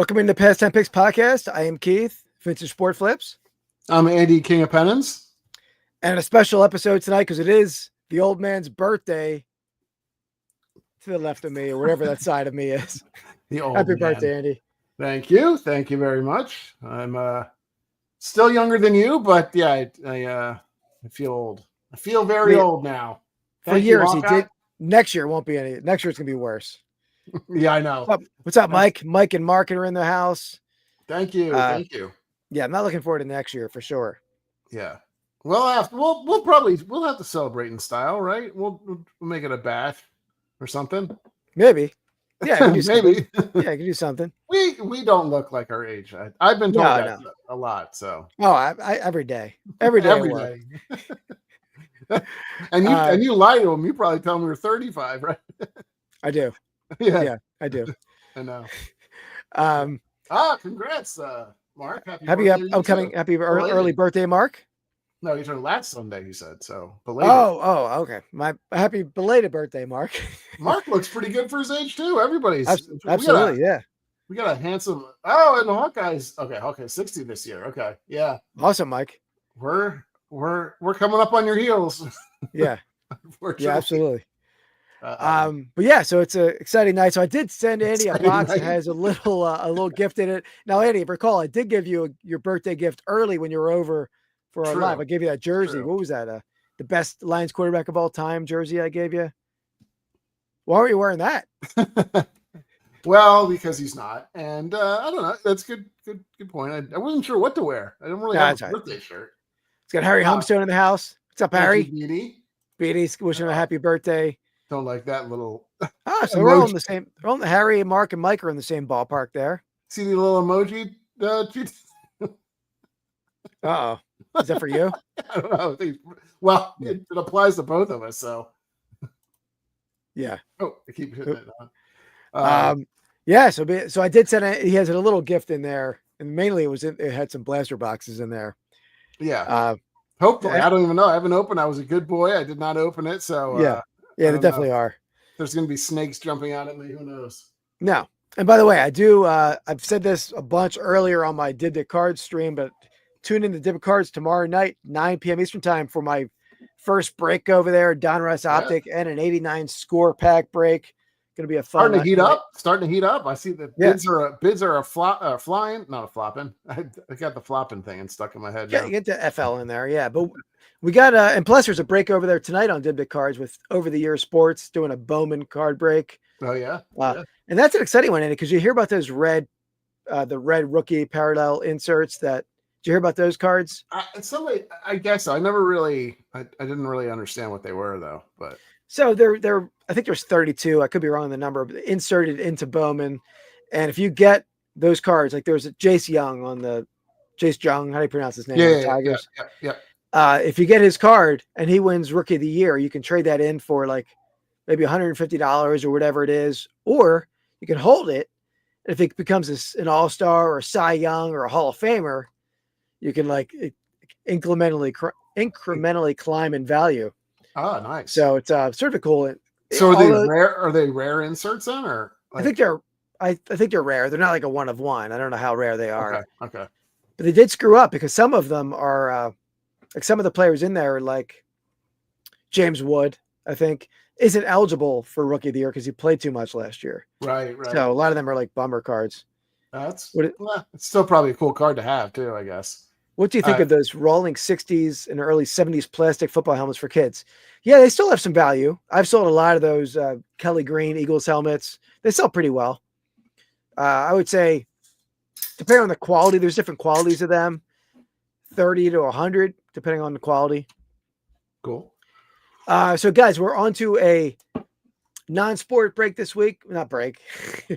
Welcome into Pastime Picks Podcast. I am Keith, Vintage Sport Flips. I'm Andy, King of Pennants. And a special episode tonight because it is the old man's birthday to the left of me or whatever that side of me is. Happy birthday, Andy. Thank you. Thank you very much. I'm still younger than you, but yeah, I feel old. I feel very old now. For years he did. Next year won't be any. Next year it's going to be worse. Yeah, I know. What's up, Mike? Mike and Mark are in the house. Thank you. Thank you. Yeah, I'm not looking forward to next year for sure. Yeah. Well, we'll have to celebrate in style, right? We'll make it a bash or something. Maybe. Yeah, maybe. Yeah, I can do something. We don't look like our age. I've been told that a lot. So. Oh, I every day. Every day. Every day. And you lie to them. You probably tell them you're 35, right? I do. Yeah, I do. I know. Congrats, Mark. Happy early birthday, Mark. No, you turned last Sunday, he said. So belated. Oh, okay. My happy belated birthday, Mark. Mark looks pretty good for his age too. Everybody's absolutely, yeah. We got a handsome. Oh, and the Hawkeyes. Okay, 60 this year. Okay, yeah. Awesome, Mike. We're coming up on your heels. Yeah. Yeah, absolutely. But yeah, so it's an exciting night. So I did send Andy a box that has a little gift in it. Now, Andy, recall I did give you your birthday gift early when you were over for our live. I gave you that jersey. True. What was that? The best Lions quarterback of all time jersey I gave you. Why were you wearing that? Well, because he's not, and I don't know. That's good point. I wasn't sure what to wear. I don't really have a birthday shirt. It's got Harry Humstone in the house. What's up, Harry? Beatty, wishing him a happy birthday. Don't like that little. So we're all in the same. Harry and Mark and Mike are in the same ballpark there. See the little emoji? Uh-oh. Is that for you? I don't know. Well, it applies to both of us, so. Yeah. Oh, I keep hitting it on. Yeah. So I did send it. He has a little gift in there, and mainly it had some blaster boxes in there. Yeah. Hopefully, I don't even know. I haven't opened. I was a good boy. I did not open it. So yeah, they definitely are. There's going to be snakes jumping out at me. Who knows? No. And by the way, I do. I've said this a bunch earlier on my Did the Cards stream, but tune in to Did the Cards tomorrow night, 9 p.m. Eastern time for my first break over there. Don Russ Optic and an 89 score pack break. Going to be a fun. Starting to heat up. I see the bids are flying, not a flopping. I got the flopping thing and stuck in my head. Yeah, you get the FL in there. Yeah, but we got and plus there's a break over there tonight on Did the Cards with Over the Years Sports doing a Bowman card break. Oh yeah. And that's an exciting one, Andy, because you hear about those the red rookie parallel inserts. Did you hear about those cards? I guess so. I never really. I didn't really understand what they were though, but. So they're I think there's 32. I could be wrong on the number, but inserted into Bowman. And if you get those cards, like there's a Jace Young on the Jace Young, how do you pronounce his name? Tigers. Yeah. If you get his card and he wins Rookie of the Year, you can trade that in for like maybe $150 or whatever it is, or you can hold it. And if it becomes an All-Star or a Cy Young or a Hall of Famer, you can like incrementally climb in value. Oh, nice. So it's sort of cool. So are they rare inserts then, or like... I think they're rare. They're not like a one of one. I don't know how rare they are. Okay. But they did screw up because some of them are like some of the players in there, like James Wood, I think, isn't eligible for Rookie of the Year because he played too much last year. Right. So a lot of them are like bummer cards. It's still probably a cool card to have too, I guess. What do you think of those rolling 60s and early 70s plastic football helmets for kids? Yeah, they still have some value. I've sold a lot of those Kelly Green Eagles helmets. They sell pretty well. I would say, depending on the quality, there's different qualities of them, 30 to 100, depending on the quality. Cool. So, guys, we're on to a non-sport break this week. Not break.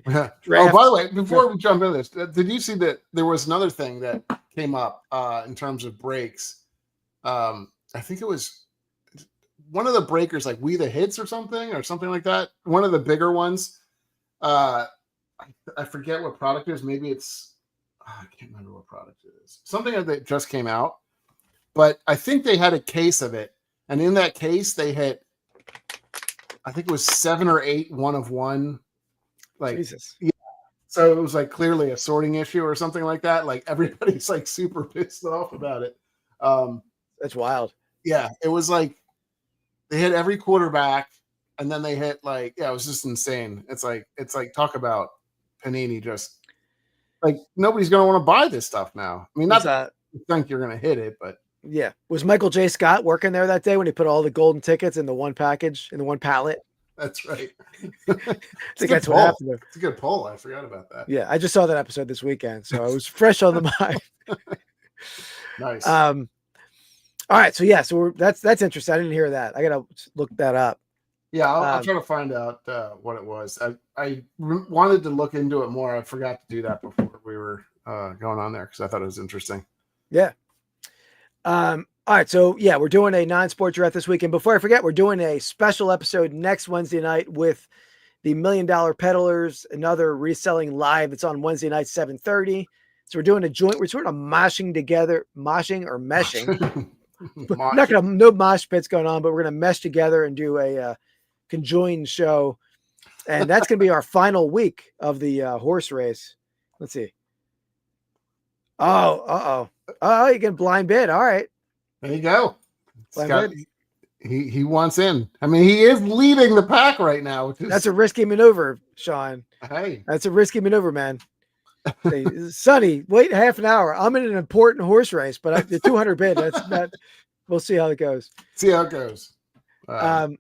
Oh, by the way, before we jump into this, did you see that there was another thing that came up in terms of breaks? I think it was one of the breakers, like We the Hits or something like that. One of the bigger ones. I forget what product it is. Maybe it's I can't remember what product it is. Something that just came out, but I think they had a case of it, and in that case they hit, I think it was 7 or 8 one of one. Like, Jesus. Yeah. So it was like clearly a sorting issue or something like that. Like everybody's like super pissed off about it. That's wild. Yeah, it was like they hit every quarterback, and then they hit like, it was just insane. It's like talk about Panini just like nobody's gonna want to buy this stuff now. I mean, not that you think you're gonna hit it, but yeah. Was Michael J. Scott working there that day when he put all the golden tickets in the one package, in the one pallet? That's right. I think that's what happened there. It's a good poll. I forgot about that. Yeah, I just saw that episode this weekend, so it was fresh on the mind. Nice. All right, so yeah, so that's interesting. I didn't hear that. I gotta look that up. Yeah, I'll try to find out what it was. I wanted to look into it more. I forgot to do that before we were going on there because I thought it was interesting. Yeah. All right, so yeah, we're doing a non-sport draft this weekend. Before I forget, we're doing a special episode next Wednesday night with the $1 Million Peddlers, another reselling live. That's on Wednesday night, 7:30. So we're doing a joint. We're sort of meshing. Not gonna no mosh pits going on, but we're gonna mesh together and do a conjoined show, and that's gonna be our final week of the horse race. Let's see. Oh, you get blind bid. All right. There you go. He wants in. I mean, he is leading the pack right now. That's a risky maneuver, Sean. Hey, that's a risky maneuver, man. Hey, Sonny, wait half an hour. I'm in an important horse race, but the 200 bid. That's not. We'll see how it goes. All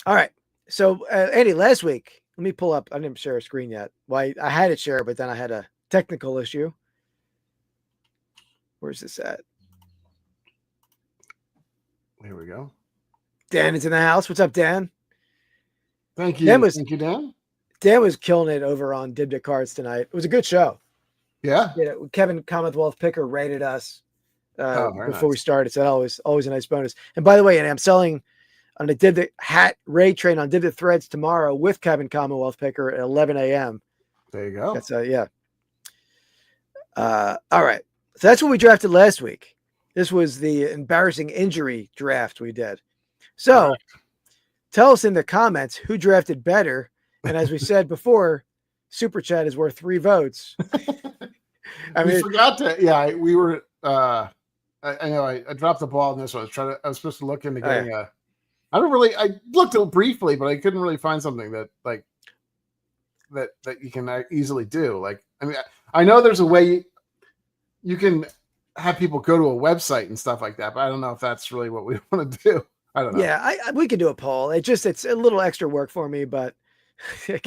right. So, Eddie, last week, let me pull up. I didn't share a screen yet. Well, I had it share, but then I had a technical issue. Where's this at? Here we go. Dan is in the house. What's up, Dan? Thank you. Thank you, Dan. Dan was killing it over on Dibda Cards tonight. It was a good show. Yeah. Kevin Commonwealth Picker rated us before we started. So that always a nice bonus. And by the way, I'm selling on the Dibda hat Ray train on Dibda Threads tomorrow with Kevin Commonwealth Picker at 11 a.m. There you go. That's yeah. All right. So that's what we drafted last week. This was the embarrassing injury draft we did. So tell us in the comments who drafted better. And as we said before, Super Chat is worth 3 votes. We forgot to, we were, I know I dropped the ball in this one. I was supposed to look into getting I looked briefly, but I couldn't really find something that you can easily do. Like, I mean, I know there's a way you can have people go to a website and stuff like that, but I don't know if that's really what we want to do. I don't know. Yeah, we could do a poll. It's a little extra work for me, but we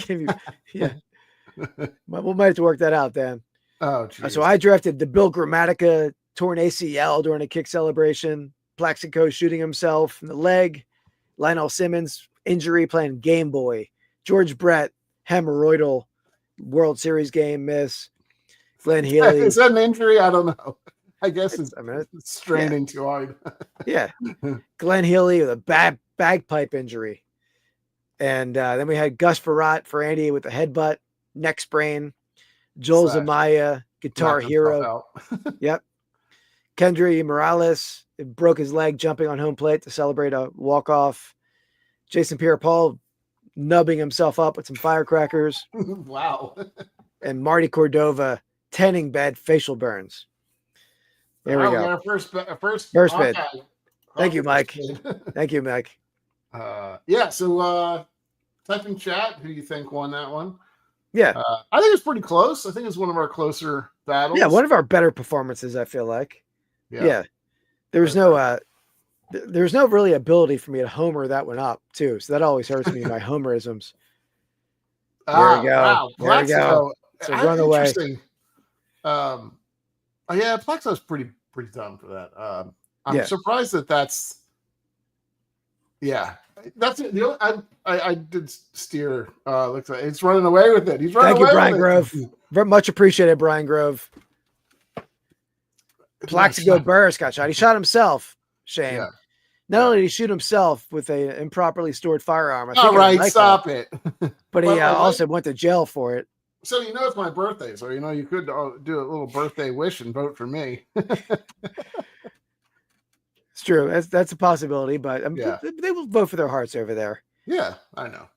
might have to work that out, Dan. Oh, geez. So I drafted the Bill Grammatica torn ACL during a kick celebration, Plaxico shooting himself in the leg, Lionel Simmons injury playing Game Boy, George Brett hemorrhoidal World Series game miss, Glenn Healy. Is that an injury? I don't know. I guess it's straining too hard. Yeah. Glenn Healy with a bagpipe injury. And then we had Gus Farrat for Andy with a headbutt, neck sprain. Joel Zamaya, Guitar Hero. Yep. Kendry Morales broke his leg jumping on home plate to celebrate a walk-off. Jason Pierre-Paul nubbing himself up with some firecrackers. Wow. And Marty Cordova, tanning bed facial burns. There we go. Our first bid. Thank you, Mike. Thank you, Mike. So type in chat who you think won that one. Yeah. I think it's pretty close. I think it's one of our closer battles. Yeah, one of our better performances, I feel like. Yeah. There was no really ability for me to homer that one up, too. So that always hurts me, my homerisms. There we go. Wow. There we go. It's a runaway. Interesting. Plaxo's pretty dumb for that. I'm surprised that's. Yeah, that's it. I did steer. Looks like it's running away with it. He's running away. Thank you, Brian Grove. Very much appreciated, Brian Grove. Plaxico Burris got shot. He shot himself. Shane. Yeah. Not only did he shoot himself with an improperly stored firearm. All right, stop it. But he also went to jail for it. So it's my birthday, so you could do a little birthday wish and vote for me. It's true. That's a possibility, but they will vote for their hearts over there. Yeah, I know.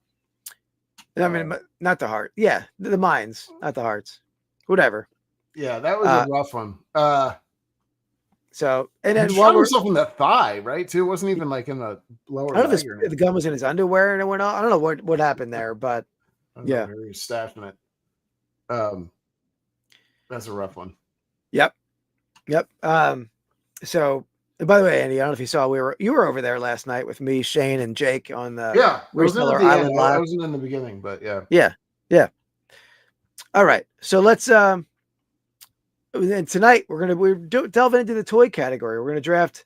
I mean, not the heart. Yeah, the minds, not the hearts. Whatever. Yeah, that was a rough one. So, and then shot himself in the thigh, right? Too. It wasn't even like in the lower. I don't know if the gun was in his underwear and it went off. I don't know what happened there, but yeah, he was stashing it. That's a rough one. Yep. So, by the way, Andy, I don't know if you saw, you were over there last night with me, Shane, and Jake on the Reseller Island Live. I wasn't in the beginning, but yeah. Yeah. All right, so let's and tonight we're delving into the toy category. We're gonna draft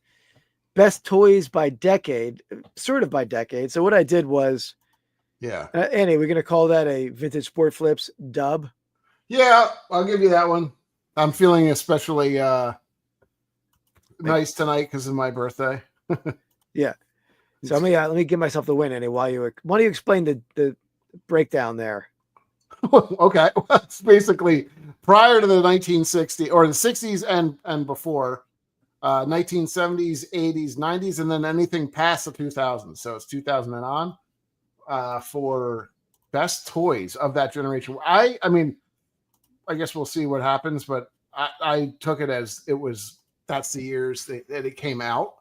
best toys by decade, sort of by decade. So what I did was, Andy, we're gonna call that a Vintage Sport Flips dub. Yeah, I'll give you that one. I'm feeling especially nice tonight because of my birthday. Yeah. So let me give myself the win, Andy. Why don't you explain the breakdown there? Okay. Well, it's basically prior to the 1960s or the 60s and before, 1970s, 80s, 90s, and then anything past the 2000s. So it's 2000 and on for best toys of that generation. I mean, I guess we'll see what happens, but I took it as that's the years that it came out,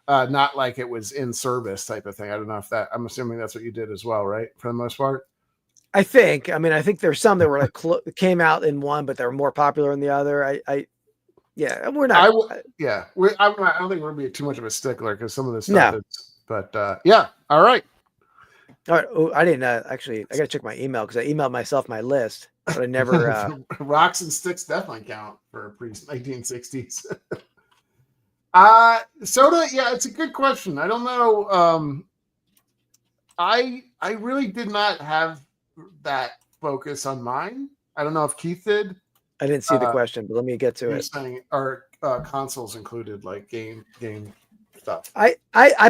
not like it was in service type of thing. I don't know if I'm assuming that's what you did as well, right? For the most part. I think there's some that were like came out in one, but they're more popular in the other. We're not. I don't think we're gonna be too much of a stickler because some of this stuff. No. But all right. All right. Oh, I didn't actually. I got to check my email because I emailed myself my list, but I never. Rocks and sticks definitely count for pre-1960s. Soda. Yeah, it's a good question. I don't know. I really did not have that focus on mine. I don't know if Keith did. I didn't see the question, but let me get to it. Saying are consoles included, like game stuff? I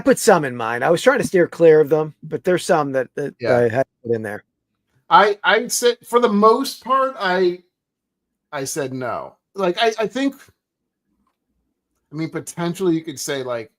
put some in mine. I was trying to steer clear of them, but there's some that I had put in there. I said for the most part, I said no. Like I think, I mean, potentially you could say like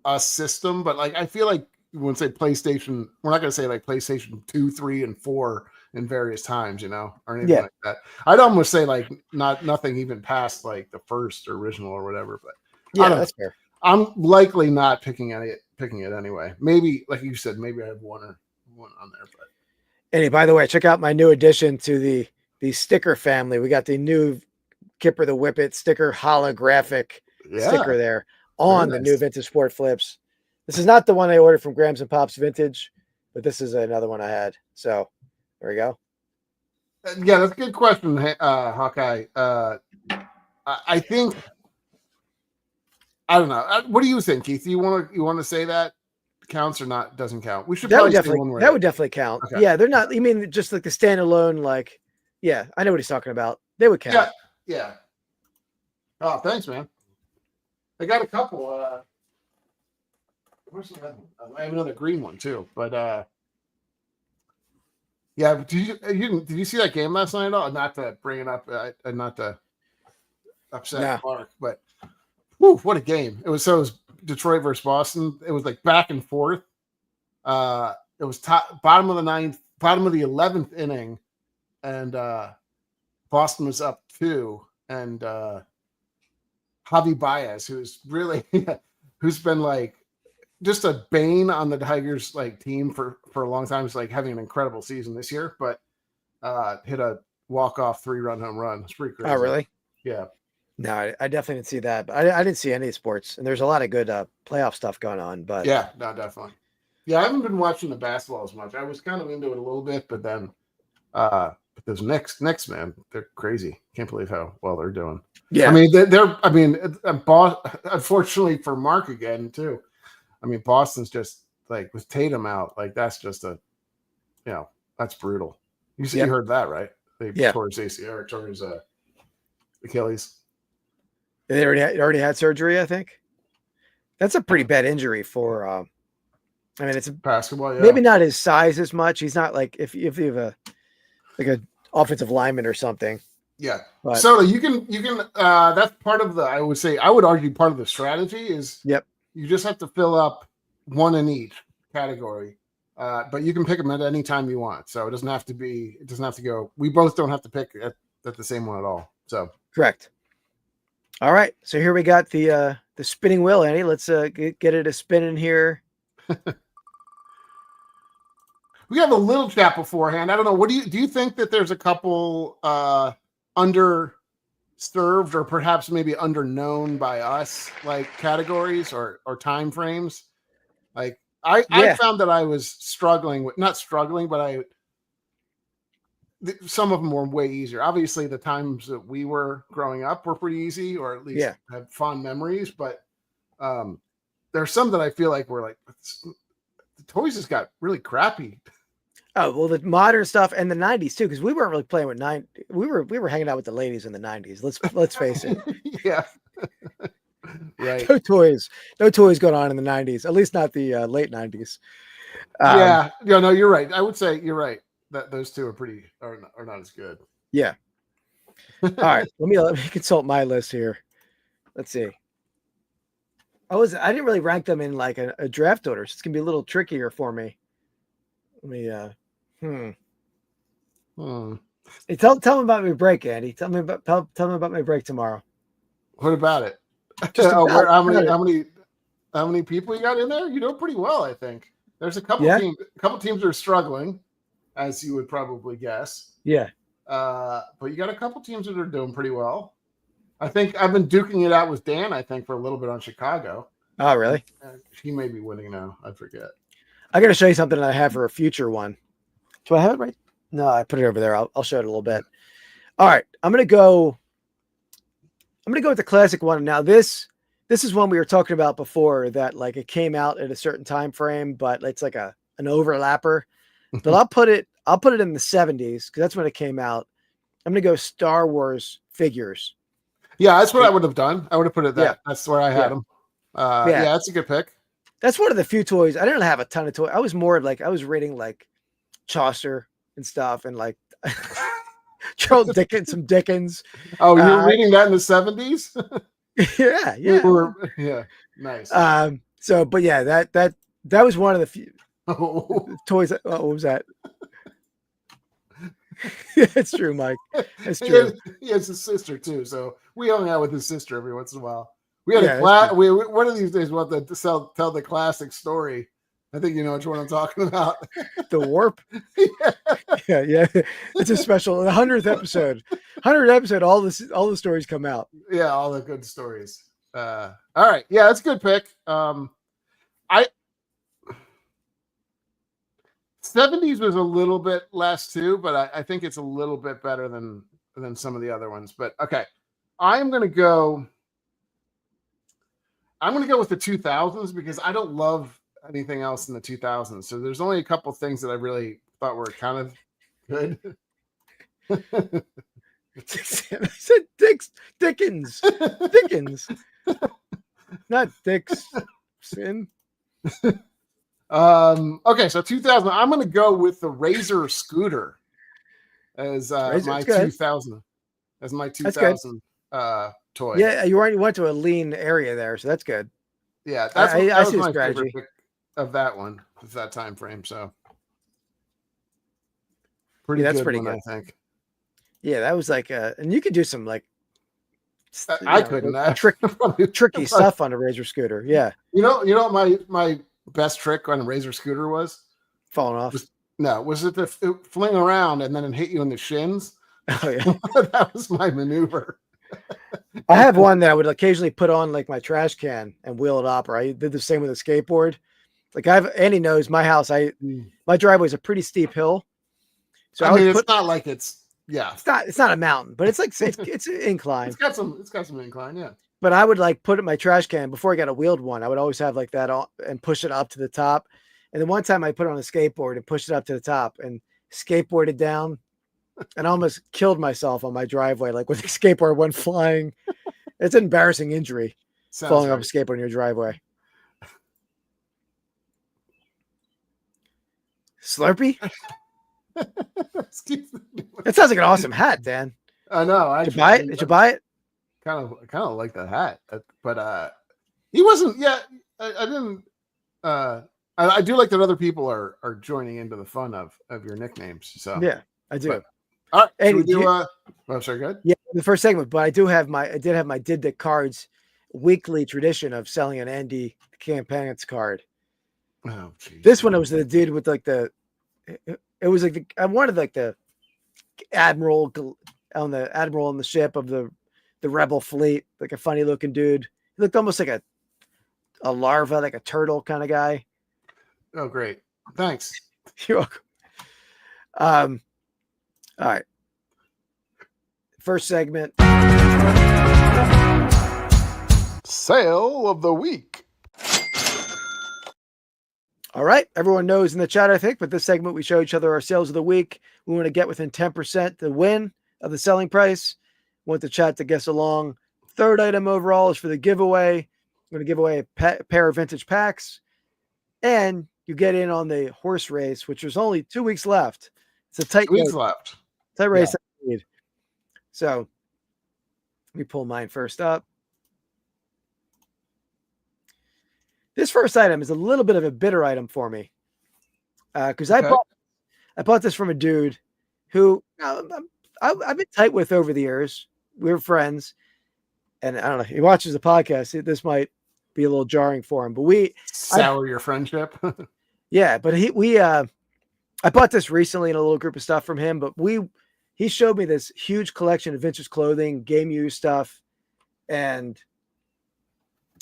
a system, but like I feel like you wouldn't say PlayStation. We're not going to say like PlayStation 2, 3, and 4 in various times, or anything like that. I'd almost say like nothing even past like the first original or whatever. But that's fair. I'm likely not picking it anyway. Maybe, like you said, maybe I have one on there. But Andy, by the way, check out my new addition to the sticker family. We got the new Kipper the Whippet sticker holographic sticker there on the new Vintage Sport Flips. This is not the one I ordered from Grams and Pops Vintage, but this is another one I had. So there we go. Yeah, that's a good question, Hawkeye. I think, I don't know. What do you think, Keith? You want to say that counts or not? Doesn't count. We should that would definitely count. Okay. Yeah, they're not. You mean just like the standalone? Like, yeah, I know what he's talking about. They would count. Yeah. Oh, thanks, man. I got a couple. Where's the other one? I have another green one too, but yeah. Did you see that game last night at all? Not to bring it up, not to upset Mark, but what a game! It was Detroit versus Boston. It was like back and forth. It was bottom of the ninth, bottom of the 11th inning, and Boston was up 2, and Javi Baez, who's been like just a bane on the Tigers like team for a long time. Is like having an incredible season this year, but hit a walk-off 3-run home run. It's pretty crazy. Oh, really? Yeah. No, I definitely didn't see that. But I didn't see any sports, and there's a lot of good playoff stuff going on. But yeah, no, definitely. Yeah, I haven't been watching the basketball as much. I was kind of into it a little bit, but then but those Knicks, man, they're crazy. Can't believe how well they're doing. Yeah, I mean, unfortunately for Mark again too. I mean, Boston's just like with Tatum out, like that's just that's brutal. You heard that, right? They tore his ACL or tore his Achilles. They already had surgery, I think. That's a pretty bad injury for. I mean, it's basketball. Yeah. Maybe not his size as much. He's not like if you have a offensive lineman or something. Yeah. But, so you can that's part of I would argue part of the strategy is you just have to fill up one in each category But you can pick them at any time you want. So it doesn't have to go. We both don't have to pick at the same one at all. So correct. All right. So here we got the spinning wheel, Andy. Let's get it a spinning here. We have a little chat beforehand. I don't know. What do you think that there's a couple underserved or perhaps maybe underknown by us, like categories or time frames? Like I found that I was struggling with, not struggling, but some of them were way easier. Obviously, the times that we were growing up were pretty easy, or at least have fond memories. But there's some that I feel like were like, the toys just got really crappy. Oh, well, the modern stuff and the 90s too, because we weren't really playing with we were hanging out with the ladies in the 90s. Let's face it. Yeah. Right. No toys going on in the 90s, at least not the late 90s. No, you're right. I would say you're right that those two are not as good. Yeah. All right. Let me consult my list here. Let's see. I didn't really rank them in like a draft order, so it's gonna be a little trickier for me. Let me Hey, tell me about my break, Andy. Tell me about my break tomorrow. What about it? How many people you got in there? You know pretty well, I think. There's a couple teams that are struggling, as you would probably guess. Yeah. But you got a couple teams that are doing pretty well. I think I've been duking it out with Dan, I think, for a little bit on Chicago. Oh, really? He may be winning now. I forget. I got to show you something that I have for a future one. Do I have it right? No, I put it over there. I'll show it a little bit. All right. I'm going to go with the classic one. Now this is one we were talking about before that like it came out at a certain time frame, but it's like an overlapper. But I'll put it in the 70s because that's when it came out. I'm going to go Star Wars figures. Yeah, that's what I would have done. I would have put it that. Yeah. That's where I had them. That's a good pick. That's one of the few toys. I didn't have a ton of toys. I was more like I was reading like Chaucer and stuff and like Charles Dickens. Oh, you were reading that in the 70s? Yeah. Nice. But yeah, that was one of the few toys. What was that? It's true, Mike. It's true. He has a sister too, so we hung out with his sister every once in a while. We had a class. One of these days we'll have to tell the classic story. I think you know which one I'm talking about. The Warp. Yeah. It's a special 100th episode. 100th episode. All the stories come out. Yeah, all the good stories. All right. Yeah, that's a good pick. 70s was a little bit less too, but I think it's a little bit better than some of the other ones. But okay, I'm gonna go with the 2000s because I don't love anything else in the 2000s. So there's only a couple things that I really thought were kind of good. I said Dickens, not Dixon. Okay, so 2000. I'm going to go with the Razor scooter as my 2000 toy. Yeah, you went to a lean area there, so that's good. Yeah, that was my strategy favorite pick of that one. With that time frame, so that's pretty one, good. I think. Yeah, that was like, and you could do some like couldn't tricky stuff on a Razor scooter. Yeah, you know my best trick on a Razor scooter was falling off. Was it the fling around and then it hit you in the shins? Oh yeah, that was my maneuver. I have one that I would occasionally put on like my trash can and wheel it up. Or I did the same with a skateboard. Like Andy knows my house. My driveway is a pretty steep hill, so it's not like it's not a mountain, but it's like it's an incline. It's got some incline, yeah. But I would like put it in my trash can before I got a wheeled one. I would always have like that on and push it up to the top. And then one time I put it on a skateboard and pushed it up to the top and skateboarded down and almost killed myself on my driveway. Like when the skateboard went flying. It's an embarrassing injury. Falling off a skateboard in your driveway. Slurpee? That sounds like an awesome hat, Dan. I know. Did you buy it? Kind of like the hat, but he wasn't. Yeah, I didn't. I do like that other people are joining into the fun of your nicknames. So yeah, I do. But, all right, Eddie, should we do oh, sorry, good. Yeah, the first segment, but I did have my Did the Cards weekly tradition of selling an Andy Pennants card. Oh, geez. This one, it was the dude with like it was like I wanted like the admiral on the ship of the rebel fleet, like a funny looking dude. He looked almost like a larva, like a turtle kind of guy. Oh, great. Thanks. You're welcome. All right. First segment. Sale of the week. All right. Everyone knows in the chat, I think, but this segment, we show each other our sales of the week. We want to get within 10% the win of the selling price. We want the chat to guess along. Third item overall is for the giveaway. I'm going to give away a pair of vintage packs. And you get in on the horse race, which there's only 2 weeks left. It's a tight race. Tight race. Yeah. So let me pull mine first up. This first item is a little bit of a bitter item for me because I bought this from a dude who I've been tight with over the years. We were friends, and I don't know. He watches the podcast. This might be a little jarring for him, but sour your friendship. Yeah, but I bought this recently in a little group of stuff from him, but he showed me this huge collection of vintage clothing, game used stuff, and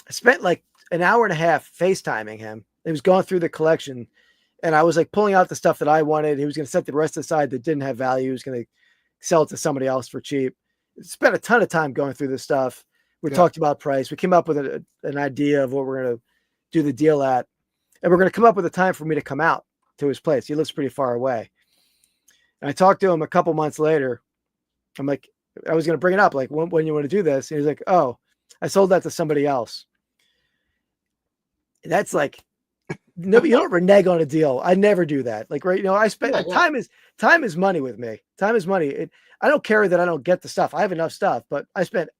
I spent like an hour and a half FaceTiming him. He was going through the collection, and I was like pulling out the stuff that I wanted. He was going to set the rest aside that didn't have value. He was going to sell it to somebody else for cheap. Spent a ton of time going through this stuff. We talked about price. We came up with an idea of what we're going to do the deal at, and we're going to come up with a time for me to come out to his place. He lives pretty far away. And I talked to him a couple months later. I'm like, I was going to bring it up, like, when you want to do this? And he's like, oh, I sold that to somebody else. And that's like, no, you don't renege on a deal. I never do that. Like, right. I spend time is money with me. Time is money. I don't care that I don't get the stuff. I have enough stuff, but I spent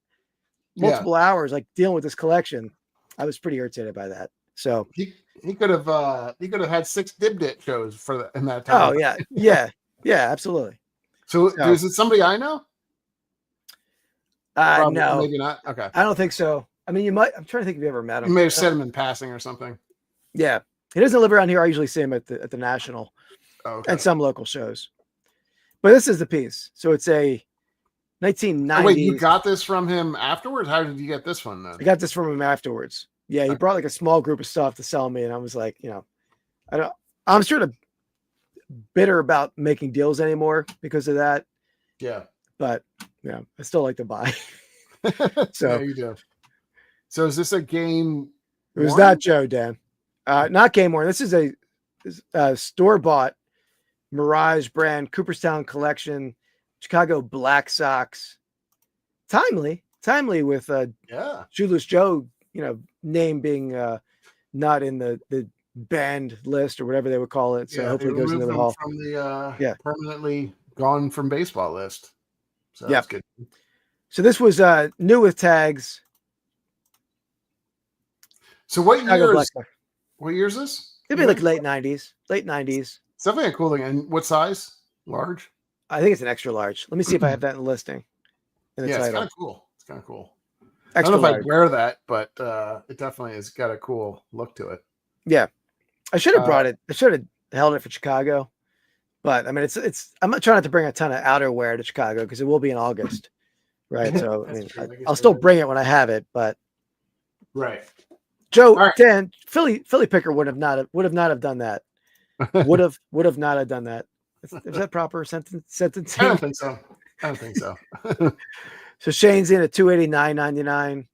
multiple hours like dealing with this collection. I was pretty irritated by that. So he could have had 6 Dibdit shows in that time. Oh yeah, absolutely. So is it somebody I know? Probably, no, maybe not. Okay, I don't think so. I mean, you might. I'm trying to think if you ever met him. You may have said him in passing or something. Yeah, he doesn't live around here. I usually see him at the National and some local shows. But this is the piece. So it's a 1990s. Wait, you got this from him afterwards? How did you get this one then? I got this from him afterwards. Yeah, he brought like a small group of stuff to sell me, and I was like, I'm sort of bitter about making deals anymore because of that. Yeah, but I still like to buy. So you do. So is this a game? It was not Joe, Dan. Not game worn. This is a store-bought Mirage brand Cooperstown collection, Chicago Black Sox. Timely with Shoeless Joe, name being not in the banned list or whatever they would call it. So hopefully it goes into the hall. From the permanently gone from baseball list. So that's good. So this was new with tags. So what year is this? It'd be like late 90s. It's definitely a cool thing. And what size? Large? I think it's an extra large. Let me see if I have that in the listing. It's kind of cool. Extra I don't know if large. I'd wear that, but it definitely has got a cool look to it. Yeah. I should have brought it. I should have held it for Chicago. But I mean, I'm not trying not to bring a ton of outerwear to Chicago because it will be in August. Right. So I mean, I'll still bring it when I have it, but right. Joe, Dan, Philly Picker would have not have done that. would have not have done that. Is that proper sentencing? I don't think so. So Shane's in at $289.99.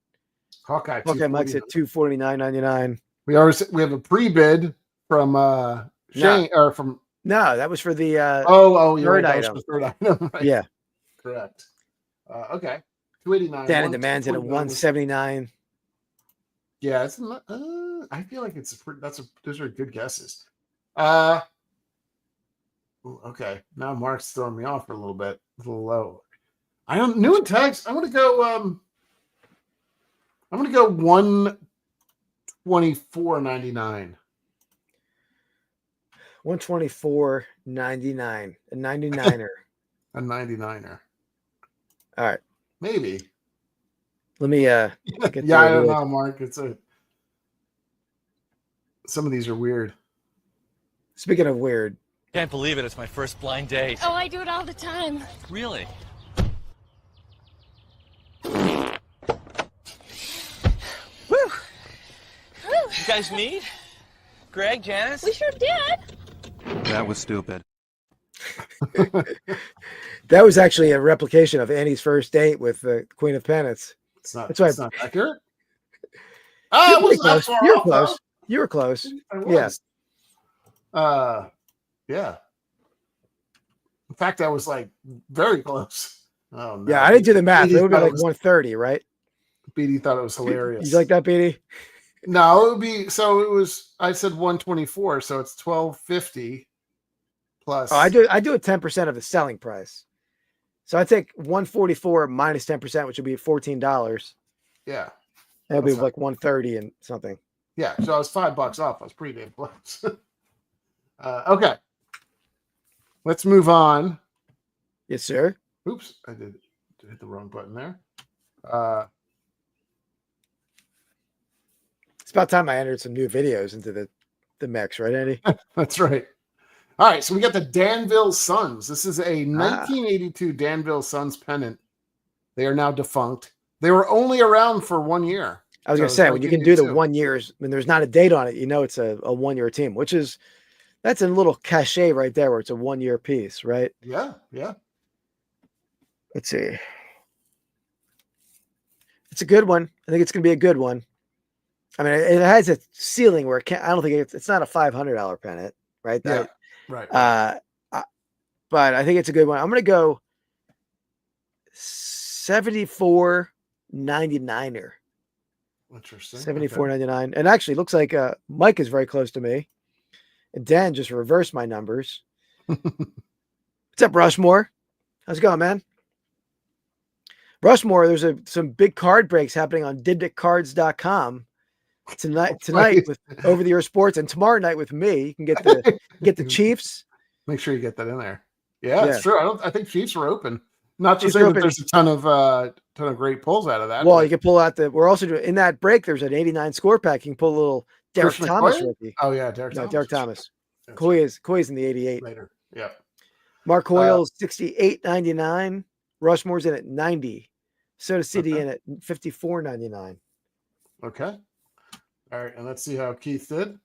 Hawkeye Mike's at $249.99. We have a pre-bid from Shane or from. No, that was for the third item. Third item. Right. Yeah, correct. Okay, $289. Dan and Demand's at a $179. Yeah, it's not, I feel like those are good guesses. Okay, now Mark's throwing me off for a little bit, a little low. I don't new in tags. I'm gonna go $124.99. $124.99. A 99er. A 99er. All right. Maybe. Let me get yeah, I don't know, Mark. Some of these are weird. Speaking of weird. Can't believe it. It's my first blind date. Oh, I do it all the time. Really? Woo! You guys meet? Greg, Janice? We sure did. That was stupid. That was actually a replication of Annie's first date with the Queen of Pennants. It's not accurate. Oh, you were close. You were close. Yes. Yeah. In fact, I was like very close. Oh no. Yeah, I didn't do the math. It would be like 130, right? BD thought it was hilarious. You like that, BD? No, it would be so. It was. I said 124, so it's 1250 plus. Oh, I do a 10% of the selling price. So I take 144 minus 10%, which would be $14. Yeah, that would be like 130 and something. Yeah, so I was $5 off. I was pretty damn close. Okay, let's move on. Yes, sir. Oops, I did hit the wrong button there. It's about time I entered some new videos into the mix, right, Andy? That's right. All right, so we got the Danville Suns. This is a 1982 Danville Suns pennant. They are now defunct. They were only around for 1 year. I was going to say, when you can do the 1 years, when there's not a date on it, you know it's a 1 year team, that's a little cachet right there where it's a 1 year piece, right? Yeah, yeah. Let's see. It's a good one. I think it's going to be a good one. I mean, it has a ceiling where I don't think it's not a $500 pennant, right? Yeah, right. But I think it's a good one. I'm going to go 74.99er. Interesting. 74.99, and actually looks like Mike is very close to me, and Dan just reversed my numbers. What's up, Rushmore? How's it going, man? Rushmore, there's some big card breaks happening on diddickcards.com tonight with Over the Air Sports, and tomorrow night with me. You can get the Chiefs. Make sure you get that in there. Yeah, it's true. I think Chiefs are open. Not to say that there's a ton of great pulls out of that. Well, you can pull out we're also doing in that break. There's an 89 score pack. You can pull a little Derek Thomas rookie. Oh yeah, Derek Thomas. Coy's in the 88 later. Yeah. Mark Hoyle's 68.99. Rushmore's in at 90. Soda City in at 54.99. Okay. All right, and let's see how Keith did.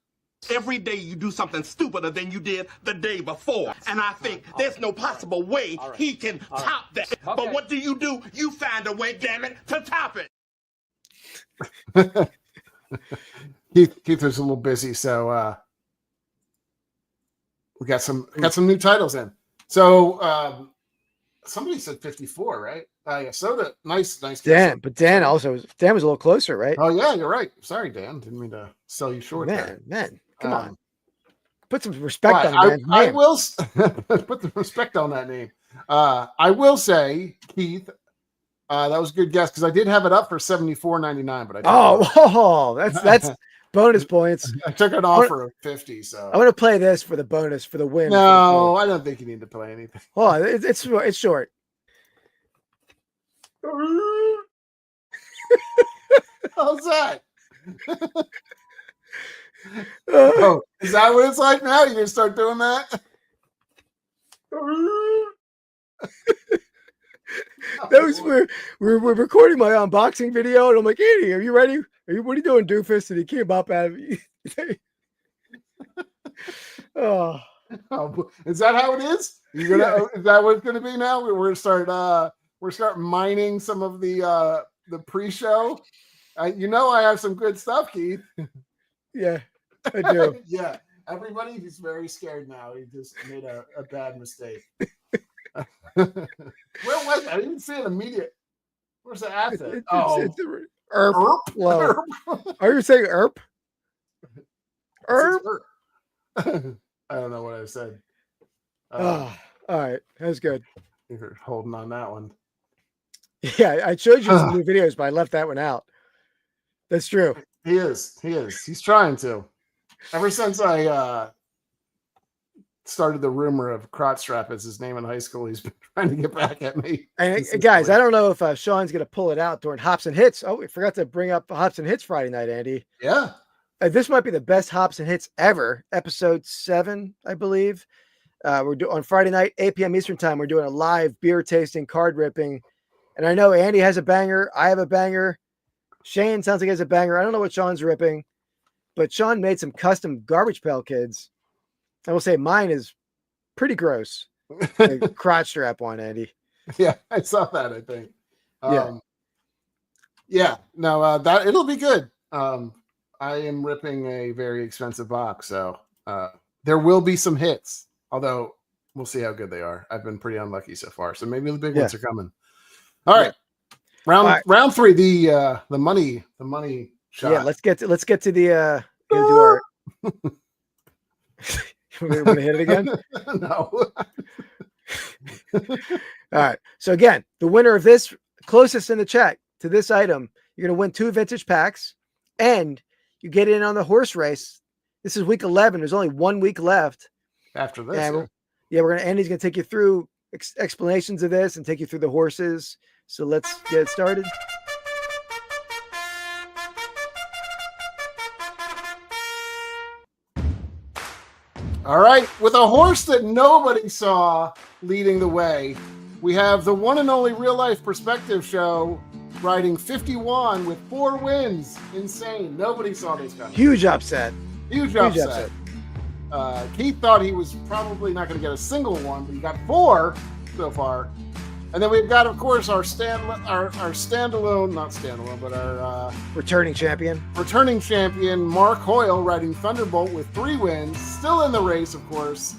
Every day you do something stupider than you did the day before. And I think there's no possible way he can top that. Okay. But what do? You find a way, damn it, to top it. Keith was a little busy, so we got some new titles in. So somebody said 54, right? Yeah, Soda, nice. Dan, but Dan was a little closer, right? Oh yeah, you're right. Sorry, Dan, didn't mean to sell you short. Man, come on. Put some respect on that name. I will put the respect on that name. I will say, Keith, that was a good guess because I did have it up for $74.99, but that's bonus points. I took an offer of 50, so I'm gonna play this for the bonus for the win. No, I don't think you need to play anything. Oh, it's short. How's that? Oh, is that what it's like now? You gonna start doing that? That was we're recording my unboxing video, and I'm like, Andy, are you ready? What are you doing, doofus? And he came up at me. Oh, is that how it is? Is that what it's gonna be now? We're gonna start mining some of the pre-show. I have some good stuff, Keith. Yeah, I do. Yeah, everybody, he's very scared now. He just made a bad mistake. Where was I didn't see it immediate. Where's the asset? It's ERP. Well, are you saying ERP? ERP? I don't know what I said. All right, that's good. You're holding on that one. Yeah, I showed you some new videos, but I left that one out. That's true. He is. He's trying to. Ever since I started the rumor of crotch strap as his name in high school. He's been trying to get back at me. And guys, I don't know if Sean's going to pull it out during Hops and Hits. Oh, we forgot to bring up Hops and Hits Friday night, Andy. Yeah. This might be the best Hops and Hits ever. Episode 7, I believe. We're doing on Friday night, 8 p.m. Eastern time. We're doing a live beer tasting, card ripping. And I know Andy has a banger. I have a banger. Shane sounds like he has a banger. I don't know what Sean's ripping, but Sean made some custom garbage pail kids. I will say mine is pretty gross. A crotch strap one, Andy. Yeah, I saw that, I think. No, that it'll be good. I am ripping a very expensive box, so there will be some hits, although we'll see how good they are. I've been pretty unlucky so far, so maybe the big ones are coming. All right. Round 3, the money shot. Yeah, let's get to the do our we're gonna hit it again. No. All right. So again, the winner of this, closest in the chat to this item, you're gonna win 2 vintage packs, and you get in on the horse race. This is week 11. There's only 1 week left After this. Andy's gonna take you through explanations of this and take you through the horses. So let's get started. All right, with a horse that nobody saw leading the way, we have the one and only Real Life Perspective Show riding 51 with 4 wins. Insane. Nobody saw this coming. Huge upset. Huge upset. Keith thought he was probably not going to get a single one, but he got 4 so far. And then we've got, of course, our returning champion, Mark Hoyle, riding Thunderbolt with 3 wins, still in the race, of course.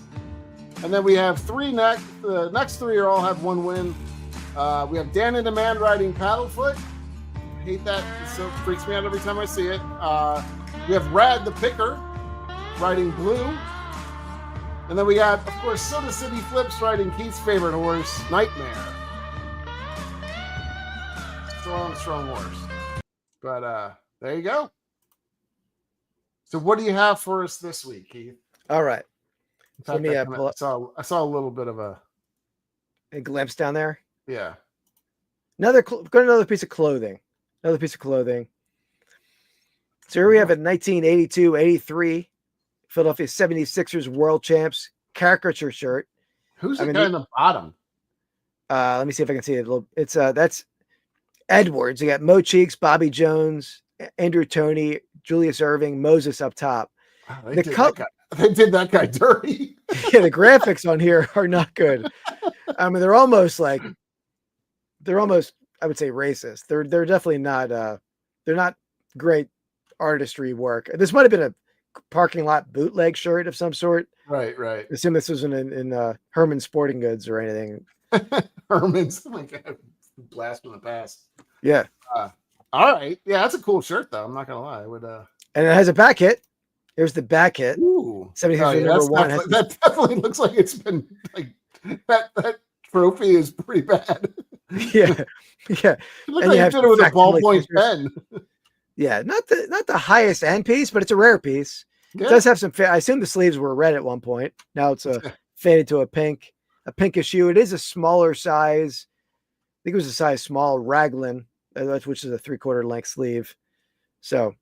And then we have 3 next. The next 3 all have 1 win. We have Dan in Demand riding Paddlefoot. I hate that. It so freaks me out every time I see it. We have Rad the Picker riding Blue. And then we got, of course, Soda City Flips riding Keith's favorite horse, Nightmare. Strong horse. But there you go. So what do you have for us this week, Keith? All right. I saw a little bit of a glimpse down there. Yeah. Got another piece of clothing. So here we have a 1982-83 Philadelphia 76ers World Champs caricature shirt. Who's the guy in the bottom? Let me see if I can see it. It's that's Edwards. You got Mo Cheeks, Bobby Jones, Andrew Toney, Julius Erving, Moses up top. Wow, they did that guy dirty. Yeah, the graphics on here are not good. I mean, they're almost, I would say, racist. They're definitely not. They're not great artistry work. This might have been a parking lot bootleg shirt of some sort. Right. I assume this wasn't in Herman's Sporting Goods or anything. Herman's, oh my God, blast from the past. Yeah. All right. Yeah, that's a cool shirt, though. I'm not gonna lie. I would. And it has a back hit. Here's the back hit. Ooh. 76 number 1. That definitely looks like it's been like that trophy is pretty bad. Yeah. It looks like you did it with a ballpoint pen. Yeah, not the highest end piece, but it's a rare piece. Yeah. It does have some. I assume the sleeves were red at one point. Now it's faded to a pinkish hue. It is a smaller size. I think it was a size small raglan, which is a 3/4 length sleeve. So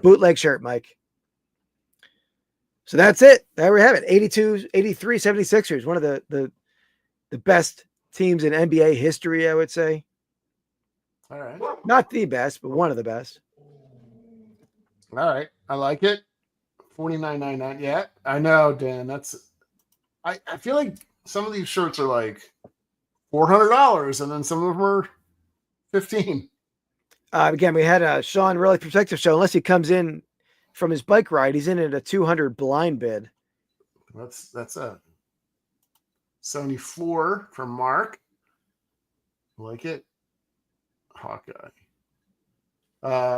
bootleg shirt, Mike. So that's it. There we have it. 82, 83, 76ers. One of the best teams in NBA history, I would say. All right. Not the best, but one of the best. All right. I like it. $49.99. Yeah, I know, Dan. I feel like some of these shirts are like $400 and then some of them are $15. Again, we had Sean Really Perspective Show. Unless he comes in from his bike ride, he's in at a 200 blind bid. That's a 74 from Mark. Like it. Hawkeye.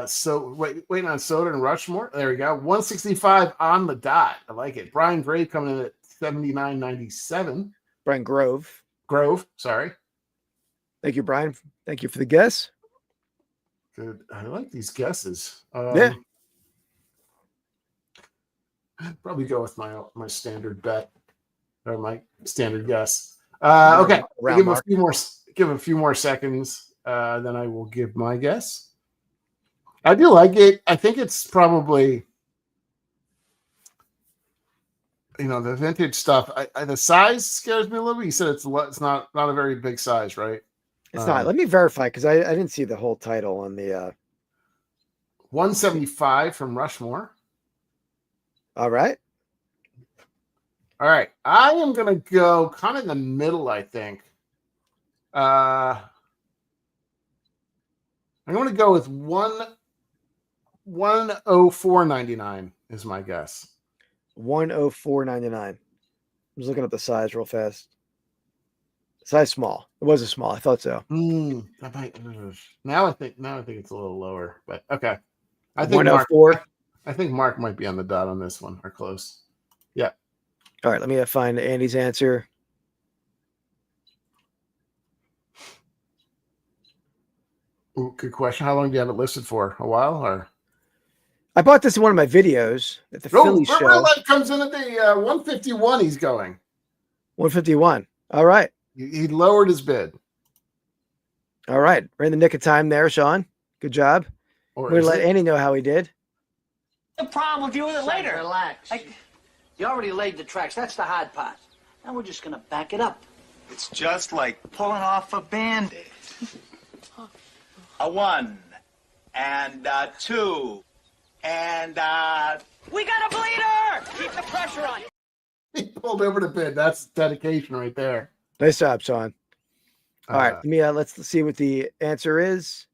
So waiting on Soda and Rushmore. There we go. 165 on the dot. I like it. Brian Grave coming in at 79.97. Brian Grove. Sorry. Thank you, Brian. Thank you for the guess. Good. I like these guesses. Yeah. Probably go with my standard bet. Or my standard guess. Okay. Round mark. Give a few more seconds. Then I will give my guess. I do like it. I think it's probably, the vintage stuff. The size scares me a little bit. You said it's not a very big size, right? It's not. Let me verify because I didn't see the whole title on the 175 from Rushmore. All right. All right. I am gonna go kind of in the middle, I think. I'm gonna go with 104.99 is my guess. 104.99. I'm just looking up the size real fast. Size small. It was a small. I thought so. That might, now I think it's a little lower, but okay. I think 104. I think Mark might be on the dot on this one or close. Yeah. All right. Let me find Andy's answer. Ooh, good question. How long do you have it listed for? A while, or? I bought this in one of my videos at the Philly show. Real Life comes in at the 151. He's going 151. All right. He lowered his bid. All right. We're in the nick of time there, Sean. Good job. We're going to let Andy know how he did. No problem. We'll deal with it later. Relax. You already laid the tracks. That's the hard part. Now we're just going to back it up. It's just like pulling off a Band-Aid. A 1 and a 2 and we got a bleeder! Keep the pressure on. He pulled over the bid. That's dedication right there. Nice job, Sean. All right. Let's see what the answer is.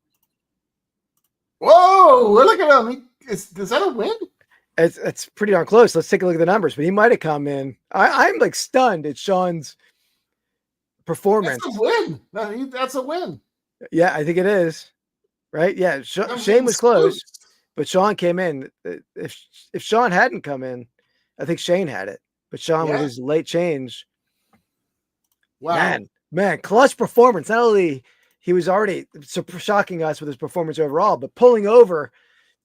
Whoa! Look at him. Is that a win? It's pretty darn close. Let's take a look at the numbers. But he might have come in. I'm like stunned at Sean's performance. That's a win. That's a win. Yeah, I think it is. Right? Yeah. Shane was close, but Sean came in. If Sean hadn't come in, I think Shane had it. But Sean with his late change. Wow. Man, clutch performance. Not only he was already shocking us with his performance overall, but pulling over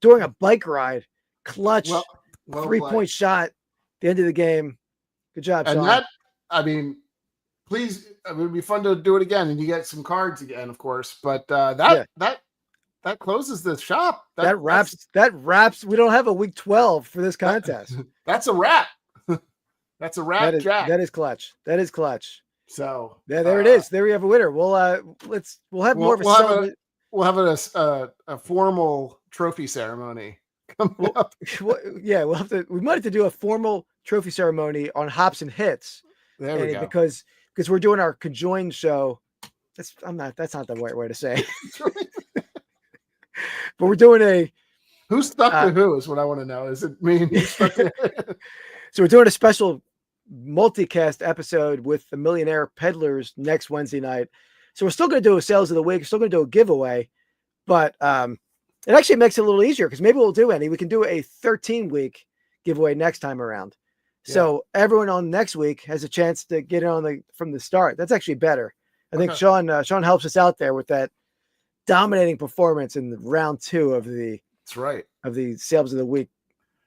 during a bike ride, clutch, well 3-point shot at the end of the game. Good job, Sean. And please, it would be fun to do it again, and you get some cards again, of course. But that closes the shop. That wraps. We don't have a week 12 for this contest. That's a wrap. That's a wrap, Jack. That is clutch. So there it is. There we have a winner. We'll have more of a we'll have a formal trophy ceremony coming up. Yeah, we might have to do a formal trophy ceremony on Hops and Hits. There we go. Because we're doing our conjoined show. That's not the right way to say. But we're doing who stuck to who is what I want to know. Is it me? So we're doing a special multicast episode with the Millionaire Peddlers next Wednesday night. So we're still going to do a sales of the week. We're still going to do a giveaway, but it actually makes it a little easier because maybe we can do a 13-week giveaway next time around. Yeah. So everyone on next week has a chance to get in from the start. That's actually better. I think Sean helps us out there with that dominating performance in round 2 of the sales of the week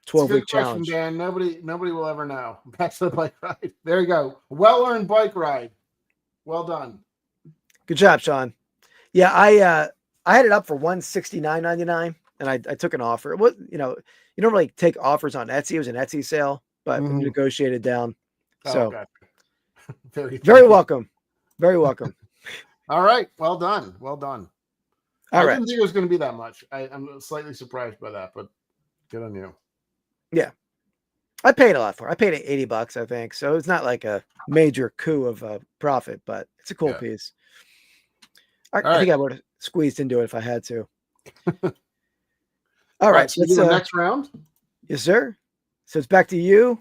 12-week challenge. Dan. Nobody will ever know. Back to the bike ride. There you go. Well-earned bike ride. Well done. Good job, Sean. Yeah, I had it up for $169.99, and I took an offer. It was, you don't really take offers on Etsy. It was an Etsy sale, but we negotiated down. So very welcome. Very welcome. All right. Well done. All right. I didn't think it was going to be that much. I'm slightly surprised by that, but good on you. Yeah. I paid a lot for it. I paid $80, I think. So it's not like a major coup of profit, but it's a cool piece. I think I would have squeezed into it if I had to. All right. So let's next round. Yes, sir. So it's back to you.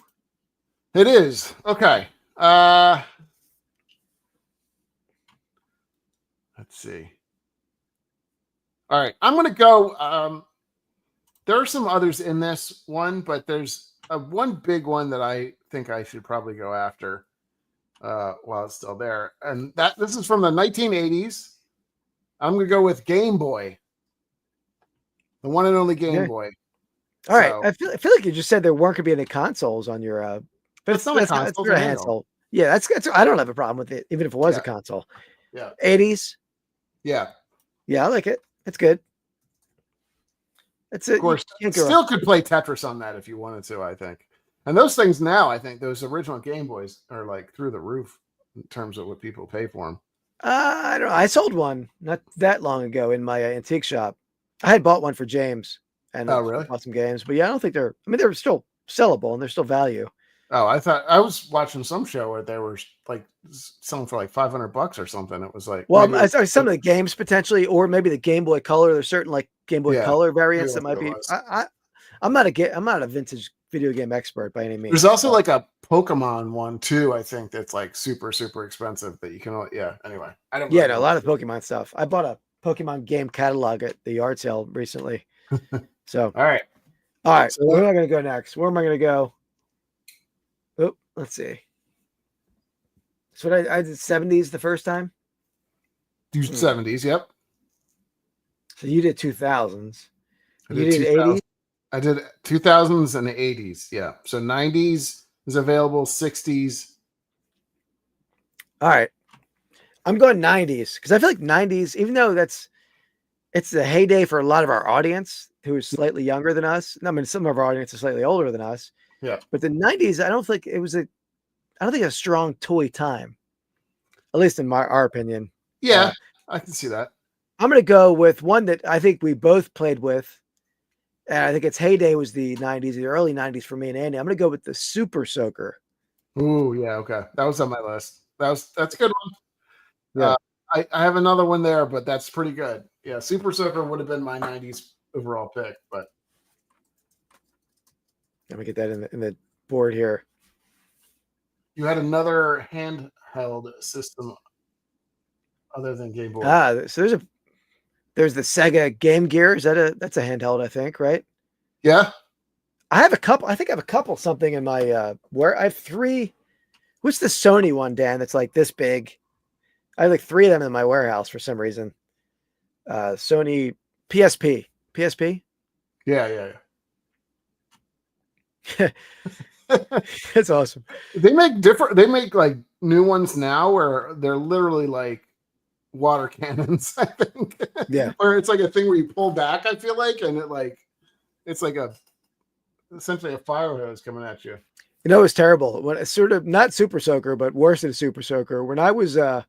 It is. Okay. Let's see. All right. I'm going to go. There are some others in this one, but there's one big one that I think I should probably go after while it's still there. And this is from the 1980s. I'm going to go with Game Boy. The one and only Game Boy. All right. I feel like you just said there weren't going to be any consoles on your but it's not a console. It's a handheld. Yeah, that's I don't have a problem with it, even if it was a console. Yeah. 80s. Yeah. Yeah, I like it. It's good. It's of course. Still could play Tetris on that if you wanted to, I think. And those things now, I think those original Game Boys are like through the roof in terms of what people pay for them. I don't know. I sold one not that long ago in my antique shop. I had bought one for James and really? bought some games, but yeah, I don't think they're still sellable and there's still value. Oh, I thought I was watching some show where they were like selling for like $500 or something. It was like, well, some of the games potentially, or maybe the Game Boy Color. There's certain like Game Boy Color variants that might be. I'm not a vintage video game expert by any means. There's also like a Pokemon one too. I think that's like super expensive that you can. Anyway, I don't. Yeah, no, a lot of Pokemon stuff. I bought a Pokemon game catalog at the yard sale recently. So all right. So where am I going to go next? Where am I going to go? Oh, let's see. So I did 70s the first time. Do 70s, yep. So you did 2000s. You did 80s. I did 2000s and 80s. Yeah. So 90s is available. 60s. All right. I'm going 90s because I feel like 90s, even though it's the heyday for a lot of our audience who is slightly younger than us. I mean, some of our audience is slightly older than us. Yeah. But the 90s, I don't think a strong toy time, at least in our opinion. Yeah, I can see that. I'm going to go with one that I think we both played with. And I think its heyday was the 90s, the early 90s for me and Andy. I'm going to go with the Super Soaker. Ooh, yeah. Okay. That was on my list. That's a good one. Yeah. I have another one there, but that's pretty good. Yeah. Super Soaker would have been my 90s overall pick, but. Let me get that in the board here. You had another handheld system other than Game Boy. So there's the Sega Game Gear. That's a handheld, I think, right? Yeah. I have a couple. I think I have a couple something in my where I have 3. What's the Sony one, Dan? That's like this big. I have like 3 of them in my warehouse for some reason. Sony PSP. Yeah. That's awesome. They make like new ones now where they're literally like water cannons, I think. Yeah. Or it's like a thing where you pull back, I feel like, and it's like essentially a fire hose coming at you. You know, it was terrible. When it's sort of not Super Soaker, but worse than Super Soaker. When I was when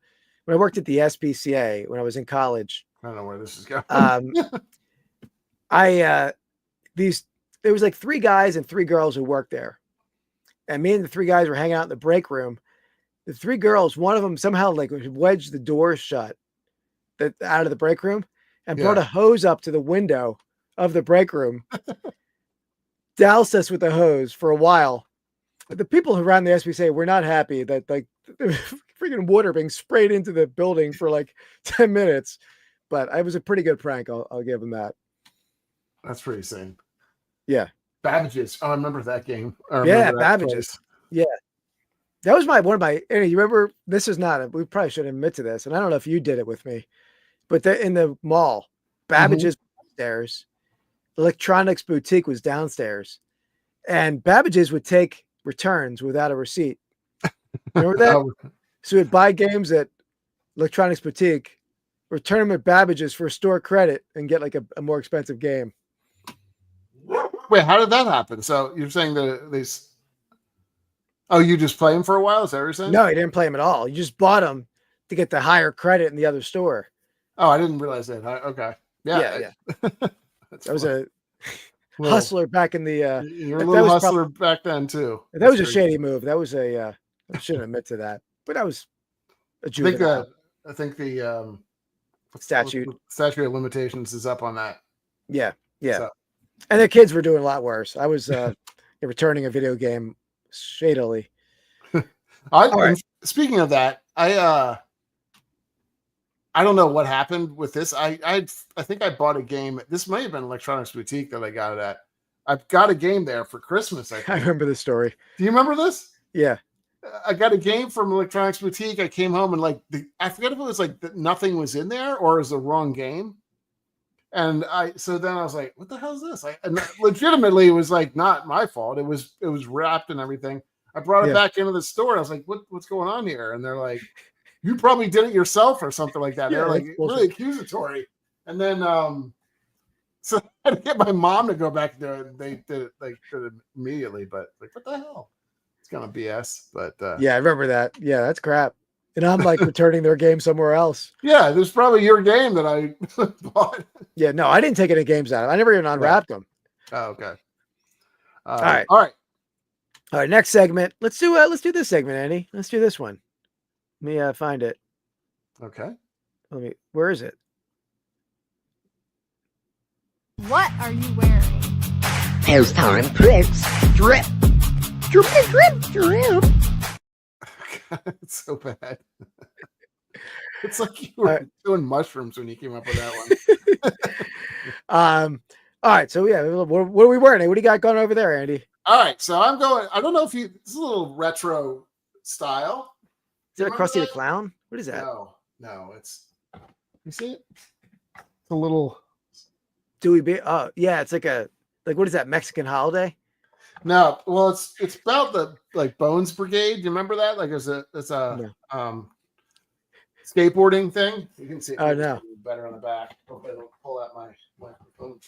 I worked at the SPCA when I was in college. I don't know where this is going. There was like 3 guys and 3 girls who worked there. And me and the 3 guys were hanging out in the break room. The 3 girls, one of them somehow like wedged the door shut out of the break room and brought a hose up to the window of the break room, doused us with the hose for a while. The people who ran the SPCA were not happy that like freaking water being sprayed into the building for like 10 minutes. But it was a pretty good prank. I'll give them that. That's pretty insane. Yeah. Babbage's. Oh, I remember that game. Babbage's. Yeah. That was one of my, you remember, this is not, we probably shouldn't admit to this. And I don't know if you did it with me, but in the mall, Babbage's upstairs, Electronics Boutique was downstairs, and Babbage's would take returns without a receipt. Remember that? So we'd buy games at Electronics Boutique, return them at Babbage's for store credit, and get like a more expensive game. Wait, how did that happen? So you're saying that these? Oh, you just play them for a while? Is that what you're saying? No, you didn't play them at all. You just bought them to get the higher credit in the other store. Oh, I didn't realize that. Okay. Yeah. That was a hustler back in the. You're a little hustler back then too. That was a shady move. That was I shouldn't admit to that, but that was a juvenile. I think the statute of limitations is up on that. Yeah. So. And the kids were doing a lot worse. I was returning a video game shadily. Speaking of that, I don't know what happened with this. I think I bought a game. This might have been Electronics Boutique that I got it at. I got a game there for Christmas. I remember this story. Do you remember this? Yeah. I got a game from Electronics Boutique. I came home and I forget if it was like nothing was in there or it was the wrong game. And so then I was like, what the hell is this? And legitimately, it was like not my fault. It was wrapped and everything. I brought it back into the store. I was like, what's going on here? And they're like, you probably did it yourself or something like that. They're like really accusatory. And then so I had to get my mom to go back and do it. They did it immediately, but like, what the hell? It's kind of BS. But yeah, I remember that. Yeah, that's crap. And I'm like returning their game somewhere else. Yeah, there's probably your game that I bought. Yeah, no, I didn't take any games out of it. I never even unwrapped them. Oh, okay. All right. All right. Next segment. Let's do this segment, Andy. Let's do this one. Let me find it. Okay. Where is it? What are you wearing? Pastime Picks. Drip. Drip, drip, drip. It's so bad. It's like you were doing mushrooms when you came up with that one. All right. So yeah, what are we wearing? What do you got going over there, Andy? All right. So I'm going. I don't know if it's a little retro style. Is it a Krusty the Clown? What is that? No. It's. You see it? It's a little. Dewey B. Oh yeah, it's like what is that, Mexican holiday? No, well, it's about the Bones Brigade. Do you remember that? Like it's a skateboarding thing. You can see it better on the back. Hope I don't pull out my microphone.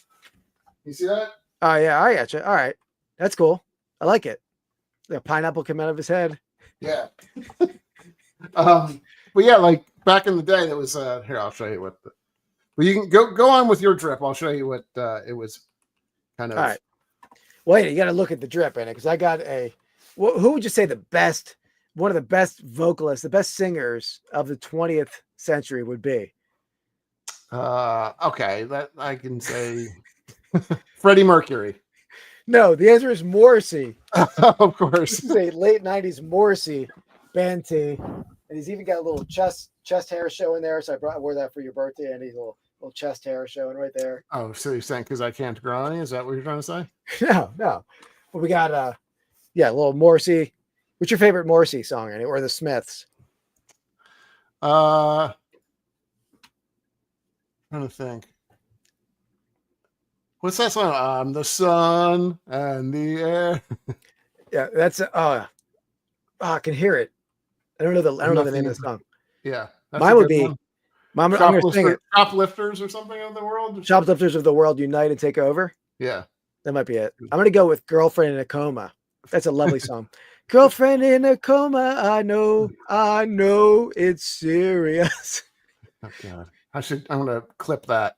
You see that? Oh yeah, I got you. All right, that's cool. I like it. The pineapple came out of his head. Yeah. But yeah, like back in the day, that was here. I'll show you what. Well, you can go on with your drip. I'll show you what it was. Kind of. All right. Wait, you got to look at the drip in it because I got who would you say one of the best vocalists, the best singers of the 20th century would be? Okay, that I can say Freddie Mercury. No, the answer is Morrissey. Of course. This is a late 90s Morrissey band tee. And he's even got a little chest hair showing there. So I wore that for your birthday, and he's a little chest hair showing right there. Oh, so you're saying because I can't grow any? Is that what you're trying to say? No. But we got a little Morrissey. What's your favorite Morrissey song, Andy, or the Smiths? Trying to think. What's that song? I'm the sun and the air. Yeah, that's I can hear it. I don't know the name of the song. Yeah, mine would be. I'm going to sing it. Shoplifters or something of the world. Shoplifters of the world unite and take over. Yeah, that might be it. I'm going to go with Girlfriend in a Coma. That's a lovely song. Girlfriend in a coma. I know it's serious. Oh God, I'm going to clip that.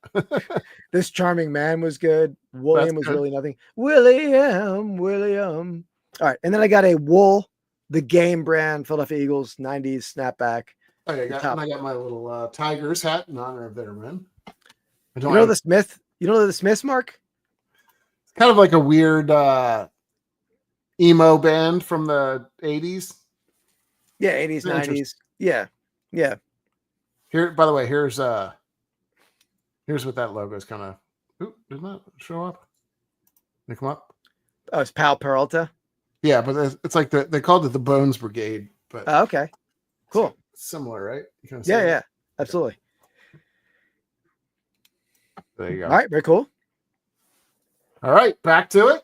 This Charming Man was good. William was really nothing. William. All right, and then I got a Wool, the game brand, Philadelphia Eagles 90s snapback. Okay, I got my little Tigers hat in honor of their men. You know the Smiths, Mark? It's kind of like a weird emo band from the 80s. Yeah, 80s, 90s. Yeah. Here, by the way, here's what that logo is kind of. Ooh, didn't that show up? They come up? Oh, it's Pal Peralta. Yeah, but it's like they called it the Bones Brigade. But okay, cool. Similar, right? Yeah, absolutely. There you go. All right, very cool. All right, back to it.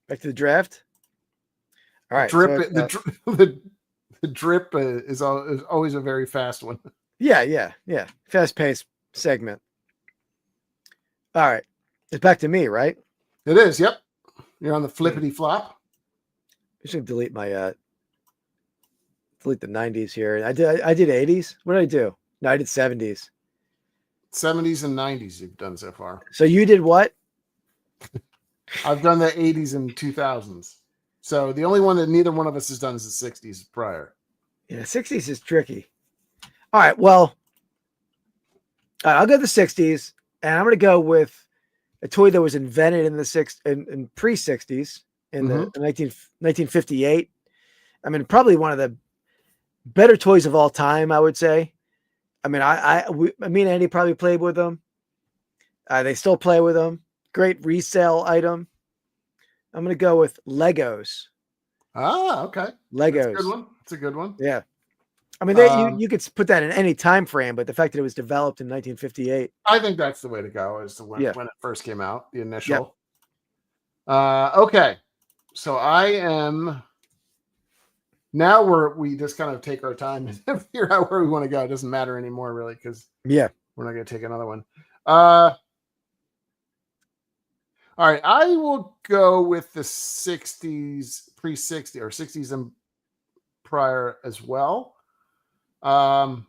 Back to the draft. All right, the drip is always a very fast one. Yeah. Fast-paced segment. All right, it's back to me, right? It is. Yep, you're on the flippity flop. I should delete my delete the 90s here. I did 80s. What did I do? No, I did 70s. 70s and 90s you've done so far. So you did what? I've done the 80s and 2000s. So the only one that neither one of us has done is the 60s prior. Yeah, 60s is tricky. All right, well, I'll go the 60s, and I'm going to go with a toy that was invented in the in pre-60s in the 1958. I mean, probably one of the better toys of all time, I would say. I mean, me and Andy probably played with them. They still play with them. Great resale item. I'm going to go with Legos. Ah, okay. Legos. That's a good one. It's a good one. Yeah. I mean, you could put that in any time frame, but the fact that it was developed in 1958. I think that's the way to go, is when it first came out, the initial. Yep. Okay. So I am Now we just kind of take our time and figure out where we want to go. It doesn't matter anymore, really, because we're not going to take another one. All right, I will go with the 60s, pre-60 or 60s and prior as well. I'm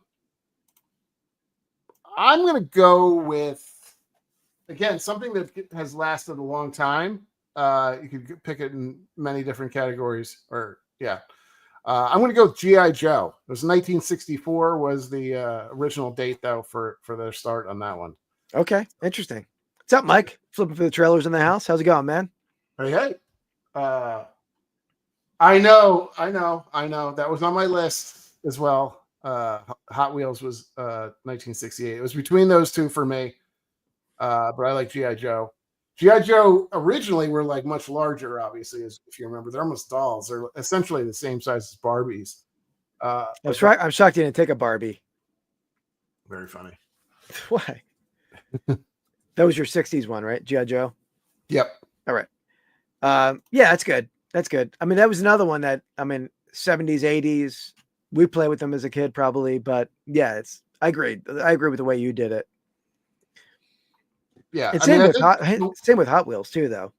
going to go with, again, something that has lasted a long time. You could pick it in many different categories, I'm going to go with G.I. Joe. It was 1964 was the original date, though, for their start on that one. Okay, interesting. What's up, Mike? Flipping through the trailers in the house. How's it going, man? Hey. I know. That was on my list as well. Hot Wheels was 1968. It was between those two for me, but I like G.I. Joe. G.I. Joe originally were like much larger, obviously, as if you remember. They're almost dolls. They're essentially the same size as Barbies. I'm shocked you didn't take a Barbie. Very funny. Why? That was your 60s one, right? G.I. Joe? Yep. All right. Yeah, that's good. That's good. I mean, that was another one that, 70s, 80s. We play with them as a kid probably, but yeah, I agree. I agree with the way you did it. Yeah. And same with Hot Wheels too, though.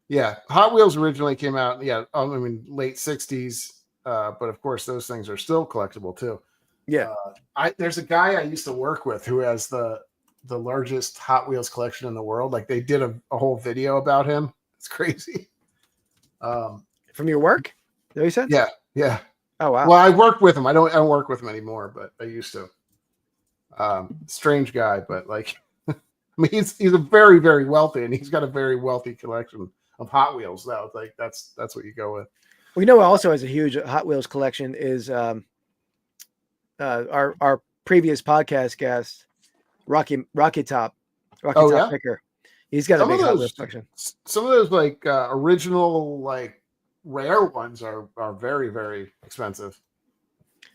Yeah. Hot Wheels originally came out, late 60s. But of course, those things are still collectible too. Yeah. There's a guy I used to work with who has the largest Hot Wheels collection in the world. Like they did a whole video about him. It's crazy. From your work? Is that what you said? Yeah. Yeah. Oh, wow. Well, I worked with him. I don't work with him anymore, but I used to. Strange guy, but like, he's a very, very wealthy, and he's got a very wealthy collection of Hot Wheels. Though, like that's what you go with. We know also has a huge Hot Wheels collection is our previous podcast guest, Rocky Top Picker. He's got a big Hot Wheels collection. Some of those like original like rare ones are very, very expensive.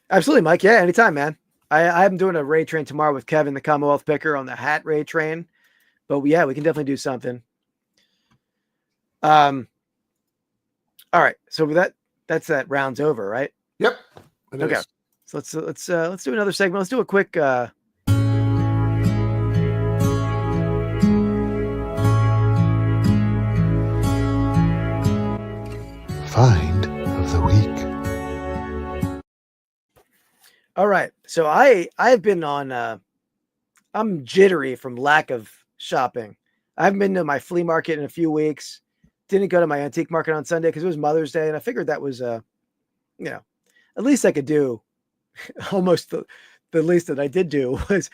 Absolutely, Mike. Yeah, anytime, man. I'm doing a raid train tomorrow with Kevin, the Commonwealth Picker, on the hat raid train. But yeah, we can definitely do something. All right. So that's that round's over, right? Yep. Okay. So let's do another segment. Let's do a quick Find of the week. All right. So I've been on I'm jittery from lack of shopping. I haven't been to my flea market in a few weeks. Didn't go to my antique market on Sunday because it was Mother's Day, and I figured that was at least I could do. Almost the least that I did do was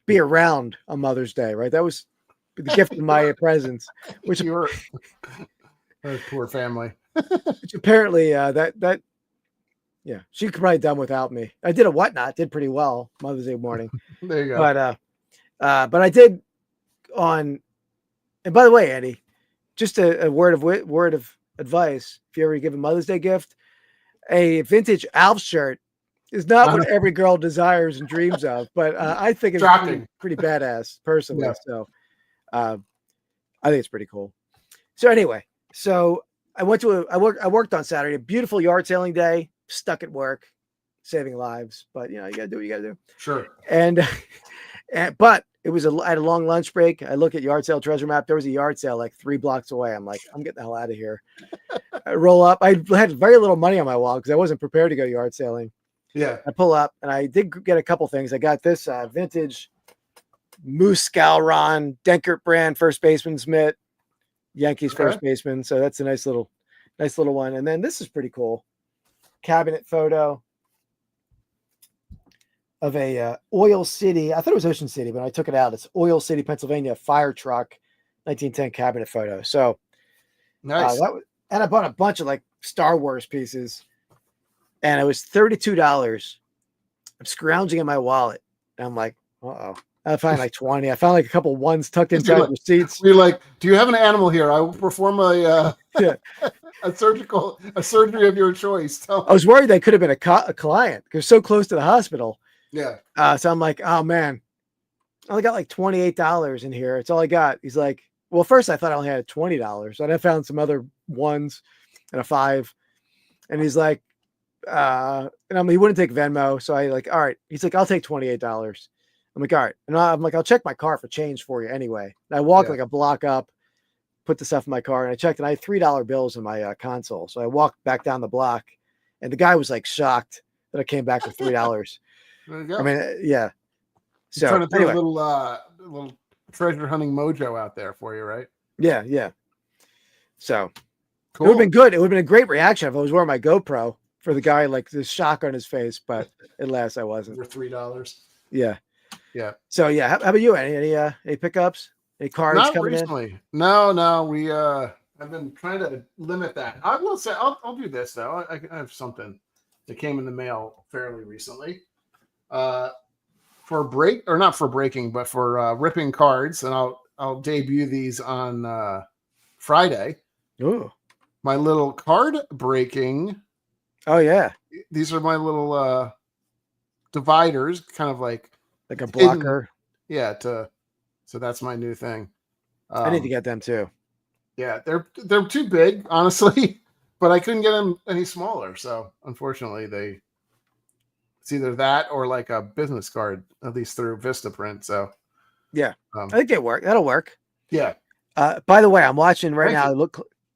be around on Mother's Day, right? That was the gift of my presence, which you were poor family. Which apparently she could probably done without me. I did a whatnot, did pretty well Mother's Day morning. There you go. But I did on, and by the way, Andy, just a word of advice. If you ever give a Mother's Day gift, a vintage Alf shirt is not what every girl desires and dreams of, but I think it's pretty badass personally. Yeah. So I think it's pretty cool. So anyway, I worked on Saturday, a beautiful yard selling day, stuck at work, saving lives, but you gotta do what you gotta do. Sure. But it was I had a long lunch break. I look at Yard Sale Treasure Map. There was a yard sale like 3 blocks away. I'm like, I'm getting the hell out of here. I roll up. I had very little money on my wallet because I wasn't prepared to go yard selling. Yeah. I pull up and I did get a couple things. I got this vintage Moose Scalron Denkert brand first baseman's mitt, Yankees first baseman. So that's a nice little one. And then this is pretty cool. Cabinet photo of a Oil City. I thought it was Ocean City, but I took it out. It's Oil City, Pennsylvania fire truck, 1910 cabinet photo. So nice. And I bought a bunch of like Star Wars pieces, and it was $32. I'm scrounging in my wallet, and I'm like, uh-oh. I found like 20. I found like a couple ones tucked inside receipts. You're like, do you have an animal here? I will perform a surgery of your choice. I was worried they could have been a client because so close to the hospital. Yeah. So I'm like, oh man, I only got like $28 in here. It's all I got. He's like, well, first I thought I only had $20. And I found some other ones and a $5. And he's like, And he wouldn't take Venmo. So I like, all right. He's like, I'll take $28. I'm like, all right. And I'm like, I'll check my car for change for you anyway. And I walk like a block up, put the stuff in my car, and I checked, and I had $3 bills in my console. So I walked back down the block, and the guy was like shocked that I came back with $3. There you go. I mean, yeah. So trying to put a little treasure hunting mojo out there for you, right? Yeah, yeah. So cool. It would have been good. It would have been a great reaction if I was wearing my GoPro for the guy, like this shock on his face, but at last I wasn't. For $3. Yeah. Yeah. So yeah, how about you? Any pickups? Any cards Not coming recently. No. We I've been trying to limit that. I will say I'll do this though. I have something that came in the mail fairly recently. For breaking, but for ripping cards, and I'll debut these on Friday. Ooh. My little card breaking. Oh yeah. These are my little dividers, kind of like a blocker. Yeah, so that's my new thing. I need to get them too. Yeah, they're too big, honestly, but I couldn't get them any smaller. So unfortunately, it's either that or like a business card, at least through Vistaprint. So yeah, I think it work. That'll work. Yeah. By the way, I'm watching right now. I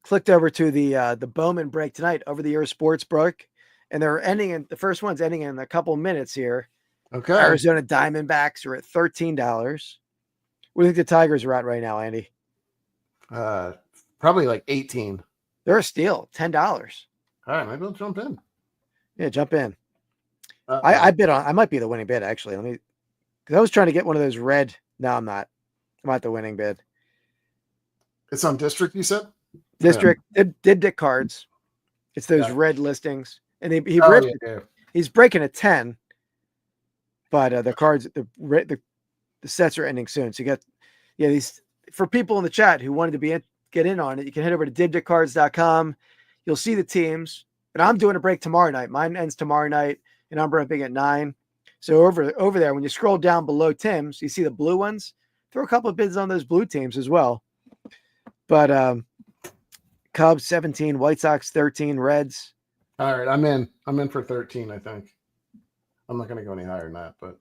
clicked over to the Bowman break tonight, over the year sports break, and the first one's ending in a couple minutes here. Okay. Arizona Diamondbacks are at $13. What do you think the Tigers are at right now, Andy? Probably like 18. They're a steal, $10. All right, maybe I'll jump in. Yeah, jump in. I bid on. I might be the winning bid actually. Because I was trying to get one of those red. No, I'm not. I'm not the winning bid. It's on District, you said? District did Dick cards. It's those red listings, and he ripped. Yeah. He's breaking a 10. But the cards, the sets are ending soon. So you got, these for people in the chat who wanted to get in on it. You can head over to dibdickcards.com. You'll see the teams. But I'm doing a break tomorrow night. Mine ends tomorrow night, and I'm ripping at 9. So over there, when you scroll down below Tim's, you see the blue ones. Throw a couple of bids on those blue teams as well. But Cubs 17, White Sox 13, Reds. All right, I'm in. I'm in for 13. I think. I'm not going to go any higher than that, but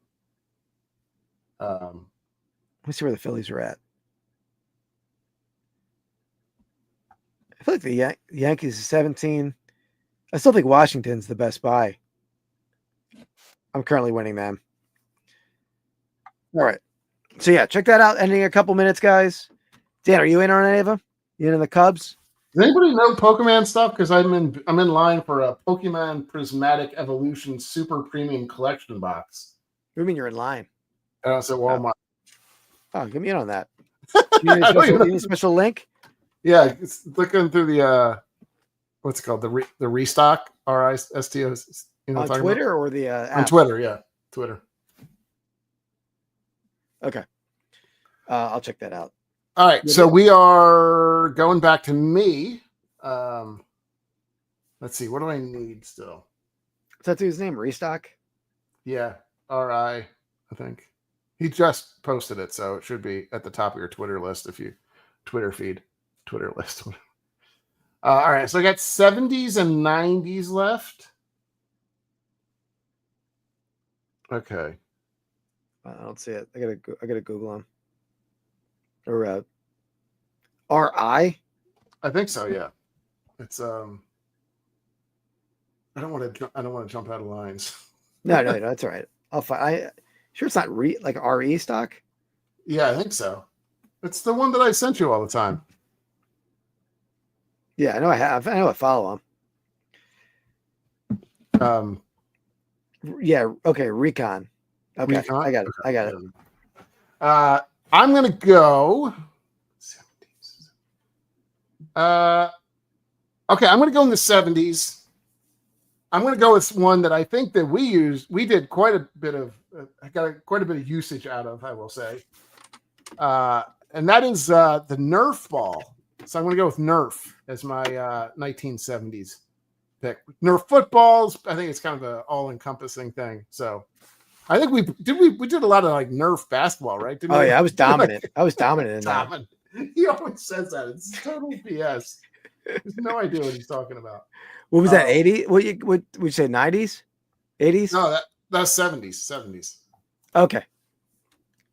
let's see where the Phillies are at. I feel like the Yankees is 17. I still think Washington's the best buy. I'm currently winning them. All right. So yeah, check that out. Ending a couple minutes, guys. Dan, are you in on any of them? You in the Cubs? Does anybody know Pokemon stuff? Because I'm in line for a Pokemon Prismatic Evolution Super Premium Collection box. What do you mean you're in line? And I said, Walmart. Oh, get me in on that. You need a special link? Yeah, it's looking through the what's it called? The restock RISTO. On Twitter or the app? On Twitter, yeah, Twitter. Okay, I'll check that out. All right, so we are going back to me. Let's see, what do I need still? Is that his name? Restock? Yeah, RI, I think. He just posted it, so it should be at the top of your Twitter list Twitter list. All right, so I got 70s and 90s left. Okay. I don't see it. I gotta Google them. Or RI? I think so. Yeah. It's I don't want to jump out of lines. No, that's all right. I'll find. Sure, it's not like RE stock. Yeah, I think so. It's the one that I sent you all the time. Yeah, I know I have. I know I follow him. Yeah. Okay. Recon. Okay. Recon? I got it. Okay. I got it. I'm gonna go. Okay, I'm gonna go in the 70s. I'm gonna go with one that I think that we did quite a bit of. I got quite a bit of usage out of, I will say. And that is the Nerf ball. So I'm gonna go with Nerf as my 1970s pick. Nerf footballs. I think it's kind of an all-encompassing thing. So. I think we did a lot of like Nerf basketball, right? Yeah, I was dominant. I was dominant in that. He always says that. It's total BS. There's no idea what he's talking about. What was that? 80? What would you say? 90s? 80s? No, that's 70s. 70s. Okay.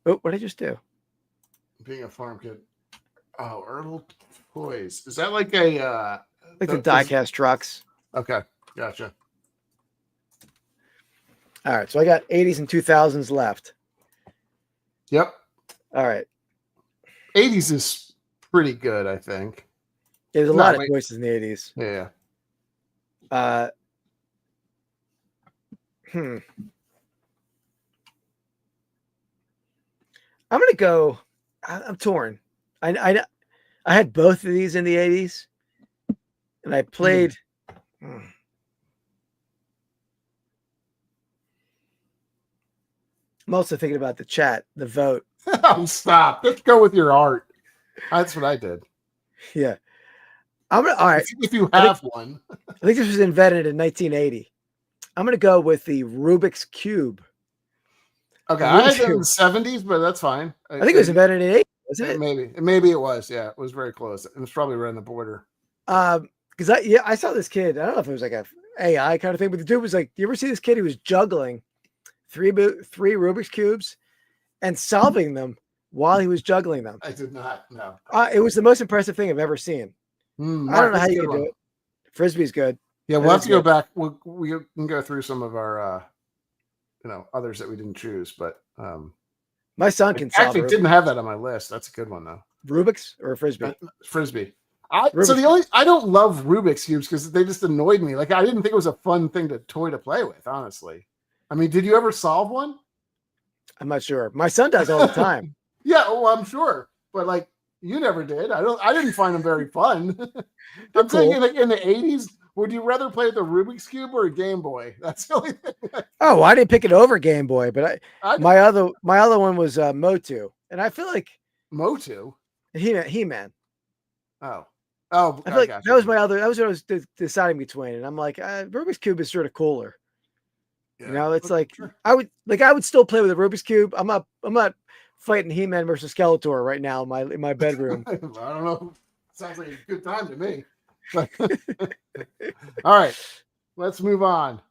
Oh, what did I just do? Being a farm kid. Oh, Herbal Toys. Is that like a like the diecast trucks? Okay, gotcha. All right, so I got 80s and 2000s left. Yep. All right. 80s is pretty good, I think. Yeah, there's a lot of choices in the 80s. Yeah. I'm gonna go. I'm torn. I had both of these in the 80s, and I played. I'm also thinking about the chat, the vote. Stop. Let's go with your art. That's what I did. Yeah. All right. If you have one. I think this was invented in 1980. I'm going to go with the Rubik's Cube. Okay. I had it in the 70s, but that's fine. I think it was invented in 80, wasn't it? Maybe it was. Yeah. It was very close. It was probably right on the border. Because I saw this kid. I don't know if it was like a AI kind of thing, but the dude was like, you ever see this kid who was juggling three Rubik's Cubes and solving them while he was juggling them? I did not. No. It was the most impressive thing I've ever seen. I don't know how you can do it. Frisbee's good. Yeah, we'll have to go back. We can go through some of our, others that we didn't choose. But my son can solve. Actually, didn't have that on my list. That's a good one though. Rubik's or Frisbee? Frisbee. I don't love Rubik's cubes because they just annoyed me. Like I didn't think it was a fun thing to play with. Honestly, I mean, did you ever solve one? I'm not sure. My son does all the time. Yeah, well, I'm sure, but like you never did. I didn't find them very fun. I'm thinking like in the 80s, would you rather play with a Rubik's Cube or a Game Boy? That's the only thing. Oh, well, I didn't pick it over Game Boy, but my other one was Motu, and I feel like Motu, He-Man. Oh, I feel like that was my other. That was what I was deciding between, and I'm like, Rubik's Cube is sort of cooler. Yeah, it's like sure. I would still play with a Rubik's Cube. I'm not fighting He-Man versus Skeletor right now in my bedroom. I don't know. Sounds like a good time to me. All right, let's move on.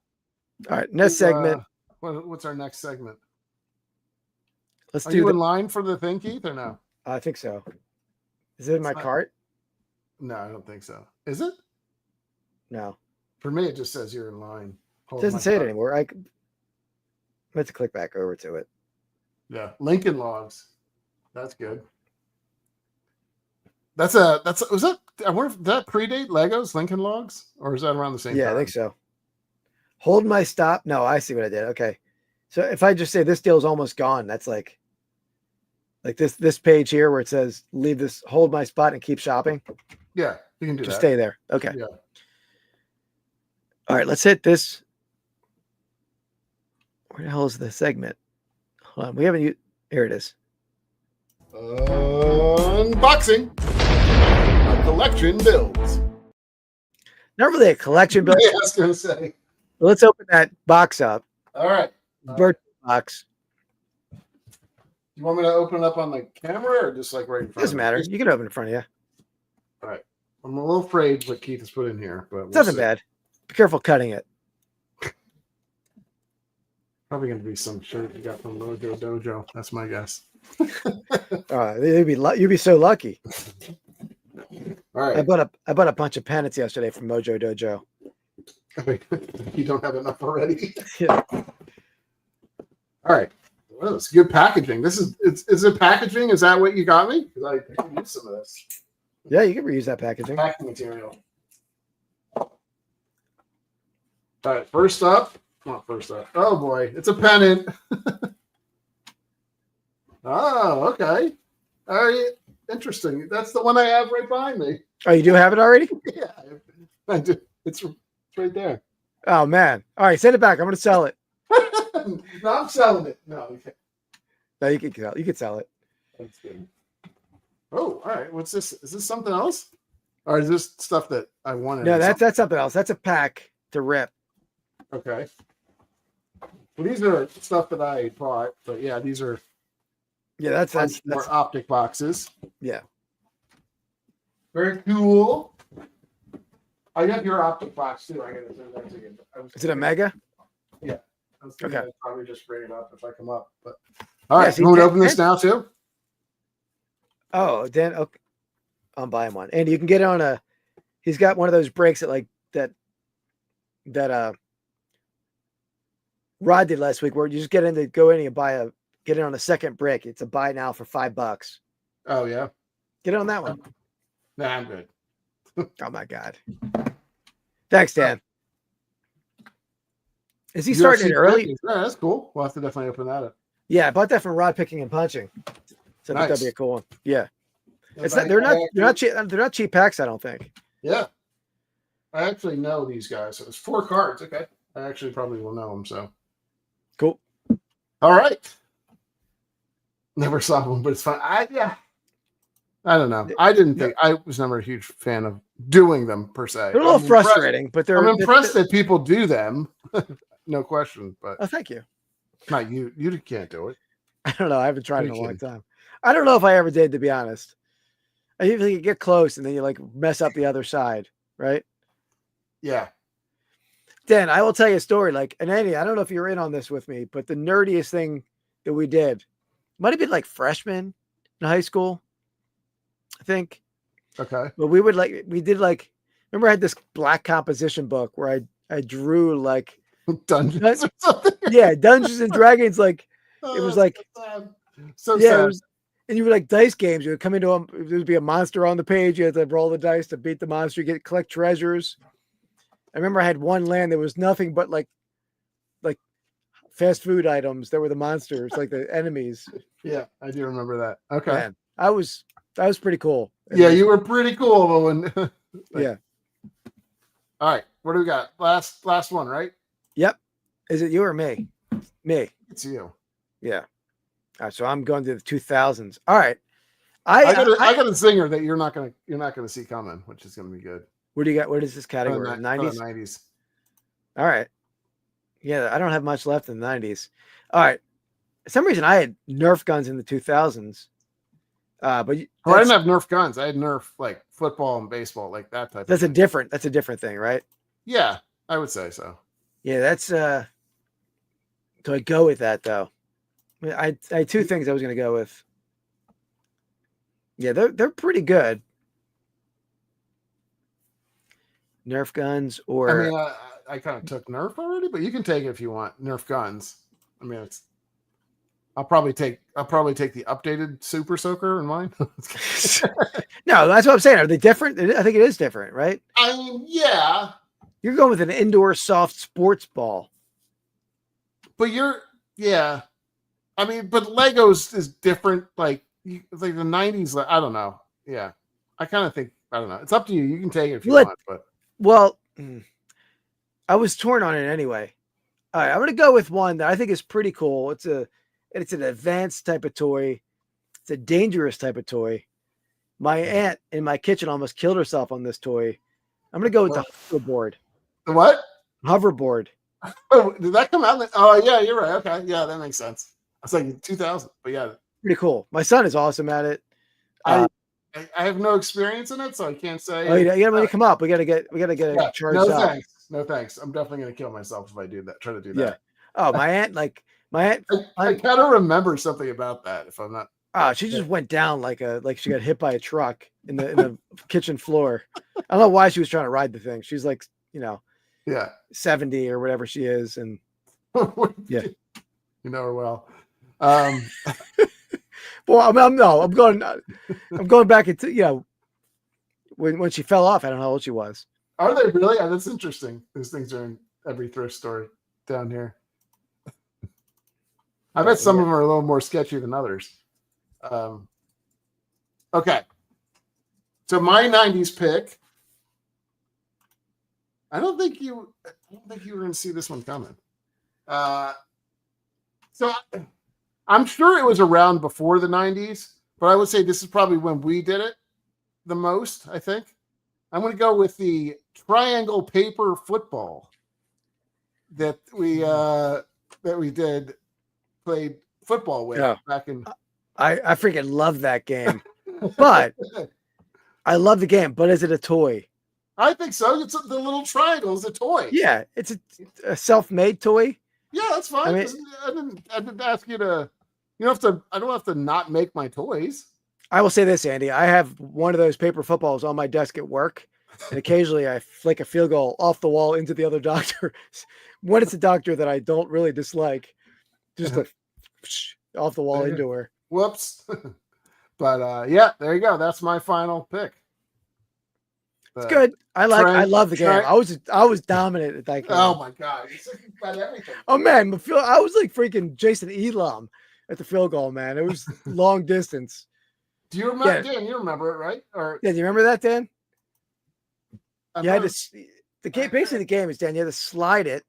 All right, next segment. What's our next segment? Are you in line for the thing, Keith, or no? I think so. Is it in my cart? No, I don't think so. Is it? No. For me, it just says you're in line. It doesn't say it anymore. I meant to click back over to it. Yeah, Lincoln Logs. That's good. Was that? I wonder if that predate Legos Lincoln Logs, or is that around the same time? Yeah, I think so. Hold my stop. No, I see what I did. Okay, so if I just say this deal is almost gone, that's like this page here where it says leave this, hold my spot, and keep shopping. Yeah, you can do just that. Stay there. Okay. Yeah. All right, let's hit this. Where the hell is the segment? Hold on, we haven't used. Here it is. Unboxing. A collection builds. Not really a collection build. Yeah, I was gonna say. Well, let's open that box up. All right. Birthday box. You want me to open it up on the camera or just like right in front? Doesn't matter. You can open it in front of you. All right. I'm a little afraid what Keith has put in here, but it doesn't bad. Be careful cutting it. Probably going to be some shirt you got from Mojo Dojo. That's my guess. You'd be so lucky. All right. I bought a bunch of pennants yesterday from Mojo Dojo. You don't have enough already. Yeah. All right. Well, it's good packaging. Is it packaging? Is that what you got me? Because I can use some of this. Yeah, you can reuse that packaging. Packing material. All right. First up. Oh boy, it's a pennant. Oh, okay. All right. Interesting. That's the one I have right behind me. Oh, you do have it already? Yeah, I do. It's right there. Oh man. All right, send it back. I'm gonna sell it. No, I'm selling it. No, okay. No, you can sell it. That's good. Oh, all right. What's this? Is this something else? Or is this stuff that I wanted? No, that's something else. That's a pack to rip. Okay. Well, these are stuff that I bought, but yeah, these are that's more optic boxes. Yeah. Very cool. I got your optic box too. I got to send that to you. Is it a mega? Yeah. I was thinking Okay. I'd probably just bring it up if I come up. But all right, see, you want to open this now too? Oh, Dan. Okay. I'm buying one. And you can get it on he's got one of those breaks that Rod did last week where you just get in and get it on a second brick. It's a buy now for $5. Oh yeah. Get it on that one. Nah, I'm good. Oh my God. Thanks, Dan. Is he starting it early? Yeah, that's cool. We'll have to definitely open that up. Yeah, I bought that from Rod Picking and Punching. So I think that'd be a cool one. Yeah. They're not cheap packs, I don't think. Yeah. I actually know these guys. So it's 4 cards. Okay. I actually probably will know them. So cool. All right. Never saw one, but it's fun. I don't know. I didn't think I was never a huge fan of doing them per se. They're a little frustrating, but I'm impressed that people do them. No question. But thank you. Not you. You can't do it. I don't know. I haven't tried in a long time. I don't know if I ever did, to be honest. I usually get close and then you mess up the other side, right? Yeah. Dan, I will tell you a story. And Andy, I don't know if you're in on this with me, but the nerdiest thing that we did might have been freshmen in high school, I think. Okay. But we did remember I had this black composition book where I drew Dungeons or something. Yeah, Dungeons and Dragons. It was so yeah, sad. it was, and you would dice games. You would come into them. There would be a monster on the page. You had to roll the dice to beat the monster. You collect treasures. I remember I had one land that was nothing but like fast food items that were the monsters, the enemies. Yeah, I do remember that. Okay. Man, that was pretty cool. Yeah, you were pretty cool, Owen. Yeah. All right, what do we got? Last one, right? Yep. Is it you or me? Me. It's you. Yeah. All right, so I'm going to the 2000s. All right. I got a zinger that you're not gonna see coming, which is gonna be good. What do you got? What is this category? 90s? 90s. All right. Yeah, I don't have much left in the 90s. All right. For some reason, I had Nerf guns in the 2000s. But I didn't have Nerf guns. I had Nerf football and baseball, that type. That's a different thing, right? Yeah, I would say so. Yeah, that's. Do I go with that though? I had 2 things I was going to go with. Yeah, they're pretty good. Nerf guns, or I mean, I kind of took Nerf already, but you can take it if you want. Nerf guns. I mean, I'll probably take the updated Super Soaker in mine. No, that's what I'm saying. Are they different? I think it is different, right? I mean, yeah. You're going with an indoor soft sports ball. But yeah. I mean, but Legos is different. It's the 90s. I don't know. Yeah. I kind of think, I don't know. It's up to you. You can take it if you want, but. Well, I was torn on it anyway. All right, I'm going to go with one that I think is pretty cool. It's an advanced type of toy. It's a dangerous type of toy. My aunt in my kitchen almost killed herself on this toy. I'm going to go with the hoverboard. The what? Hoverboard. Oh, did that come out? Oh, yeah, you're right. Okay. Yeah, that makes sense. I was like 2000, but yeah. Pretty cool. My son is awesome at it. I have no experience in it, so I can't say. Oh, yeah, when you come up, we gotta get it charged up. Thanks. No thanks. I'm definitely gonna kill myself if I do that. Try to do that. Yeah. Oh, my aunt. I kind of remember something about that. If I'm not. Oh, she just went down like she got hit by a truck in the kitchen floor. I don't know why she was trying to ride the thing. She's yeah, 70 or whatever she is, and yeah, you know her well. Well, I'm going back into when she fell off. I don't know how old she was. Are they really? Yeah, that's interesting. Those things are in every thrift store down here. I bet some of them are a little more sketchy than others. Okay, so my 90s pick. I don't think you were going to see this one coming. So I'm sure it was around before the 90s, but I would say this is probably when we did it the most, I think. I'm going to go with the triangle paper football that we played football with back in. I freaking love that game, but I love the game, but is it a toy? I think so. It's the little triangle is a toy. Yeah, it's a self-made toy. Yeah, that's fine. I mean, I didn't ask you to. You don't have to. I don't have to not make my toys. I will say this, Andy. I have one of those paper footballs on my desk at work, and occasionally I flick a field goal off the wall into the other doctor. When it's a doctor that I don't really dislike, just off the wall into her. Whoops. But yeah, there you go. That's my final pick. It's good. I love the game. I was dominant at that game. Oh my god, it's about everything. Oh man, I was like freaking Jason Elam at the field goal, man. It was long distance. Do you remember, Dan? You remember it, right? Or yeah, do you remember that, Dan? You had to the game. Basically, the game is, Dan, you had to slide it,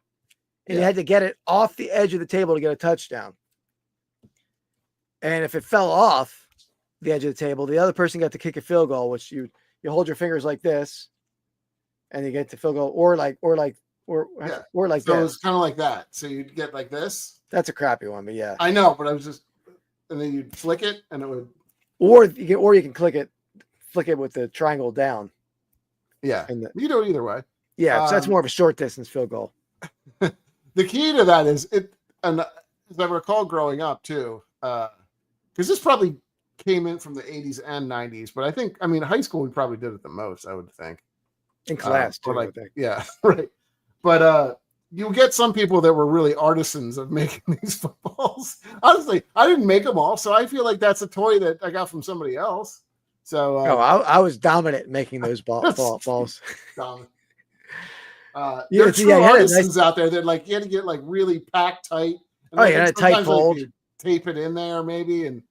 and you had to get it off the edge of the table to get a touchdown. And if it fell off the edge of the table, the other person got to kick a field goal, which you hold your fingers like this, and you get the field goal, or like so this. It's kind of like that. So you'd get like this. That's a crappy one, but yeah. I know, but I was just, and then you'd flick it, and it would. Or you can flick it with the triangle down. Yeah, you do it either way. Yeah, so that's more of a short distance field goal. The key to that is and as I recall growing up too, because this probably came in from the 80s and 90s, but I mean, high school we probably did it the most, I would think. In class, too, like, I think. Yeah, right. But you get some people that were really artisans of making these footballs. Honestly, I didn't make them all, so I feel like that's a toy that I got from somebody else. So I was dominant making those balls. Dominant. There are true artisans out there that like you had to get like really packed tight. And a tight fold. Like, tape it in there maybe, and